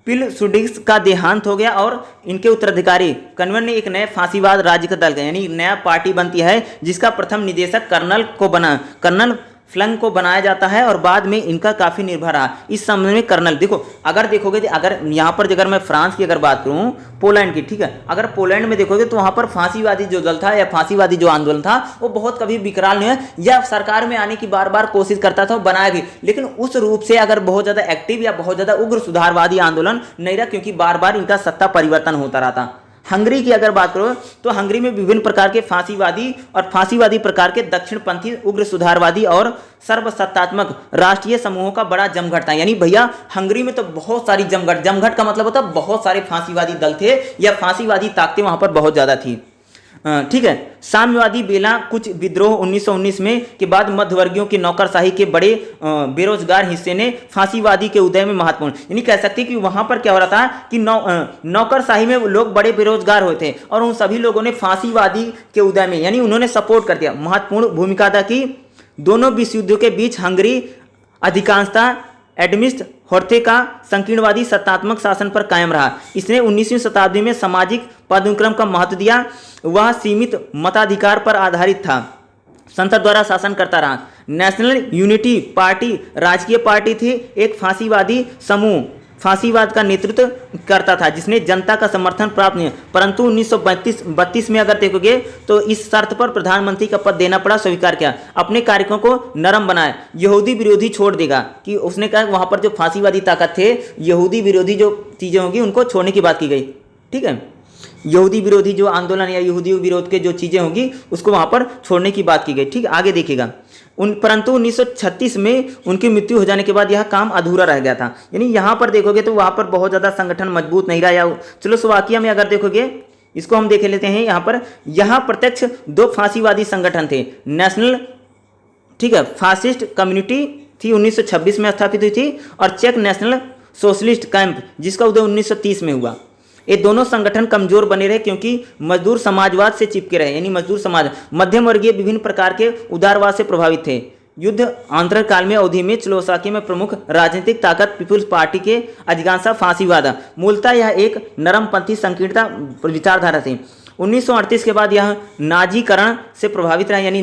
पिलसुडिक्स का देहांत हो गया और इनके उत्तराधिकारी कन्वर ने एक नए फांसीवाद राज्य का दल का यानी नया पार्टी बनती है जिसका प्रथम निदेशक कर्नल फ्लंग को बनाया जाता है और बाद में इनका काफ़ी निर्भर रहा। इस समय में कर्नल देखो, अगर देखोगे अगर यहाँ पर अगर मैं फ्रांस की अगर बात करूँ, पोलैंड की, ठीक है, अगर पोलैंड में देखोगे तो वहाँ पर फांसीवादी जो दल था या फांसीवादी जो आंदोलन था वो बहुत कभी विकराल नहीं है या सरकार में आने की बार बार कोशिश करता था, बनाया भी, लेकिन उस रूप से अगर बहुत ज़्यादा एक्टिव या बहुत ज़्यादा उग्र सुधारवादी आंदोलन नहीं रहा क्योंकि बार बार इनका सत्ता परिवर्तन होता रहा था। हंगरी की अगर बात करो तो हंगरी में विभिन्न प्रकार के फांसीवादी प्रकार के दक्षिणपंथी उग्र सुधारवादी और सर्वसत्तात्मक राष्ट्रीय समूहों का बड़ा जमघट था। यानी भैया हंगरी में तो बहुत सारी जमघट का मतलब होता है बहुत सारे फांसीवादी दल थे या फांसीवादी ताकतें वहां पर बहुत ज्यादा थी। ठीक है, साम्यवादी बेला कुछ विद्रोह 1919 में के बाद मध्यवर्गीयों की नौकरशाही के बड़े बेरोजगार हिस्से ने फांसीवादी के उदय में महत्वपूर्ण, यानी कह सकते हैं कि वहां पर क्या हो रहा था कि नौकरशाही में लोग बड़े बेरोजगार हुए थे और उन सभी लोगों ने फांसीवादी के उदय में यानी उन्होंने सपोर्ट कर दिया, महत्वपूर्ण भूमिका अदा की। दोनों विश्व युद्धों के बीच हंगरी अधिकांशतः एडमिस्ट होर्थे का संकीर्णवादी सत्तात्मक शासन पर कायम रहा। इसने 19वीं शताब्दी में सामाजिक पदानुक्रम का महत्व दिया। वह सीमित मताधिकार पर आधारित था, संसद द्वारा शासन करता रहा। नेशनल यूनिटी पार्टी राजकीय पार्टी थी, एक फांसीवादी समूह फांसीवाद का नेतृत्व करता था जिसने जनता का समर्थन प्राप्त नहीं, परंतु 1932 में अगर देखोगे तो इस शर्त पर प्रधानमंत्री का पद देना पड़ा, स्वीकार किया, अपने कार्यक्रम को नरम बनाया, यहूदी विरोधी छोड़ देगा कि उसने कहा वहां पर जो फांसीवादी ताकत थे यहूदी विरोधी जो चीजें होंगी उनको छोड़ने की बात की गई। ठीक है, यहूदी विरोधी जो आंदोलन या यहूदी विरोध के जो चीजें होंगी उसको वहां पर छोड़ने की बात की गई। ठीक, आगे देखिएगा। परंतु 1936 में उनकी मृत्यु हो जाने के बाद यह काम अधूरा रह गया था। यानी यहाँ पर देखोगे तो वहाँ पर बहुत ज़्यादा संगठन मजबूत नहीं रहा। या चेकोस्लोवाकिया में अगर देखोगे, इसको हम देख लेते हैं यहाँ पर, यहाँ प्रत्यक्ष दो फांसीवादी संगठन थे, नेशनल, ठीक है, फासिस्ट कम्युनिटी थी 1926 में स्थापित हुई थी और चेक नेशनल सोशलिस्ट कैंप जिसका उदय 1930 में हुआ। ये दोनों संगठन कमजोर बने रहे क्योंकि मजदूर समाजवाद से चिपके रहे, यानी मजदूर समाज मध्यम वर्गीय विभिन्न प्रकार के उदारवाद से प्रभावित थे। युद्ध आंतरकाल में अवधि में चेकोस्लोवाकिया में प्रमुख राजनीतिक ताकत पीपुल्स पार्टी के अधिकांशतः फांसीवाद, मूलतः यह एक नरमपंथी संकीर्णता विचारधारा थी। 1938 के बाद यह नाजीकरण से प्रभावित रहा, यानी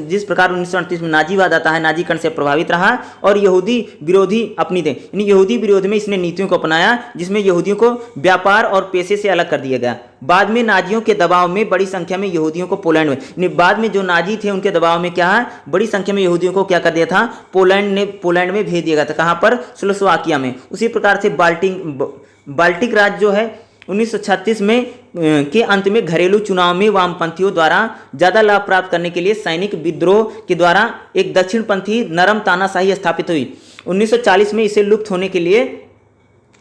जिस प्रकार 1938 में नाजीवाद आता है नाजीकरण से प्रभावित रहा और यहूदी विरोधी अपनी थे, यानी यहूदी विरोध में इसने नीतियों को अपनाया जिसमें यहूदियों को व्यापार और पेशे से अलग कर दिया गया। बाद में नाजियों के दबाव में बड़ी संख्या में यहूदियों को पोलैंड में, बाद में जो नाजी थे उनके दबाव में क्या है, बड़ी संख्या में यहूदियों को क्या कर दिया था, पोलैंड में भेज दिया गया था। कहाँ पर? चेकोस्लोवाकिया में। उसी प्रकार से बाल्टिक राज्य जो है 1936 में के अंत में घरेलू चुनाव में वामपंथियों द्वारा ज्यादा लाभ प्राप्त करने के लिए सैनिक विद्रोह के द्वारा एक दक्षिणपंथी नरम तानाशाही स्थापित हुई। 1940 में इसे लुप्त होने के लिए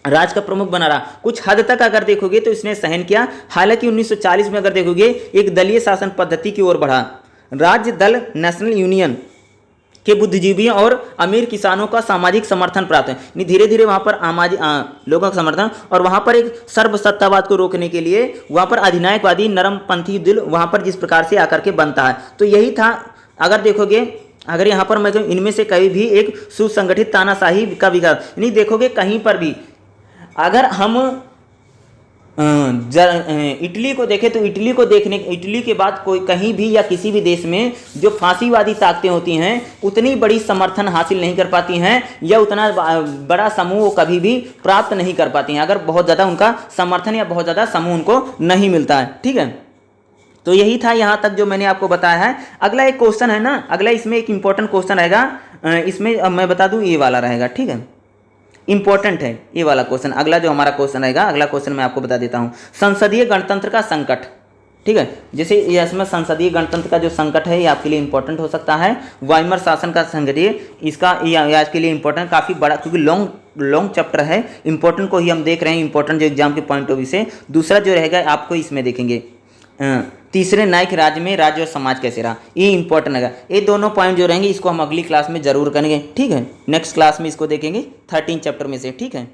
राज्य का प्रमुख बना रहा। कुछ हद तक अगर देखोगे तो इसने सहन किया, हालांकि 1940 में अगर देखोगे एक दलीय शासन पद्धति की ओर बढ़ा। राज्य दल नेशनल यूनियन के बुद्धिजीवियों और अमीर किसानों का सामाजिक समर्थन प्राप्त है। धीरे धीरे वहां पर लोगों का समर्थन और वहां पर एक सर्वसत्तावाद को रोकने के लिए वहां पर अधिनायकवादी नरमपंथी दिल वहां पर जिस प्रकार से आकर के बनता है। तो यही था। अगर देखोगे, अगर यहाँ पर मैं इनमें से कहीं भी एक सुसंगठित तानाशाही का विकास नहीं देखोगे कहीं पर भी। अगर हम इटली को देखें तो इटली के बाद कोई कहीं भी या किसी भी देश में जो फांसीवादी ताकतें होती हैं उतनी बड़ी समर्थन हासिल नहीं कर पाती हैं या उतना बड़ा समूह कभी भी प्राप्त नहीं कर पाती हैं, अगर बहुत ज़्यादा उनका समर्थन या बहुत ज़्यादा समूह उनको नहीं मिलता है। ठीक है, तो यही था यहाँ तक जो मैंने आपको बताया है। अगला एक क्वेश्चन है ना, अगला इसमें एक इंपॉर्टेंट क्वेश्चन रहेगा, इसमें मैं बता दूँ ये वाला रहेगा। ठीक है, इंपॉर्टेंट है ये वाला क्वेश्चन। अगला जो हमारा क्वेश्चन रहेगा, अगला क्वेश्चन मैं आपको बता देता हूँ, संसदीय गणतंत्र का संकट। ठीक है, जैसे इसमें संसदीय गणतंत्र का जो संकट है ये आपके लिए इंपॉर्टेंट हो सकता है। वाइमर शासन का संकट, इसका ये आज के लिए इंपॉर्टेंट काफ़ी बड़ा, क्योंकि लॉन्ग चैप्टर है, इंपॉर्टेंट को ही हम देख रहे हैं, इंपॉर्टेंट जो एग्जाम के पॉइंट ऑफ व्यू से। दूसरा जो रहेगा आपको इसमें देखेंगे तीसरे नाइक राज्य में राज्य और समाज कैसे रहा, ये इंपॉर्टेंट है। ये दोनों पॉइंट जो रहेंगे इसको हम अगली क्लास में जरूर करेंगे, ठीक है। नेक्स्ट क्लास में इसको देखेंगे 13 चैप्टर में से, ठीक है।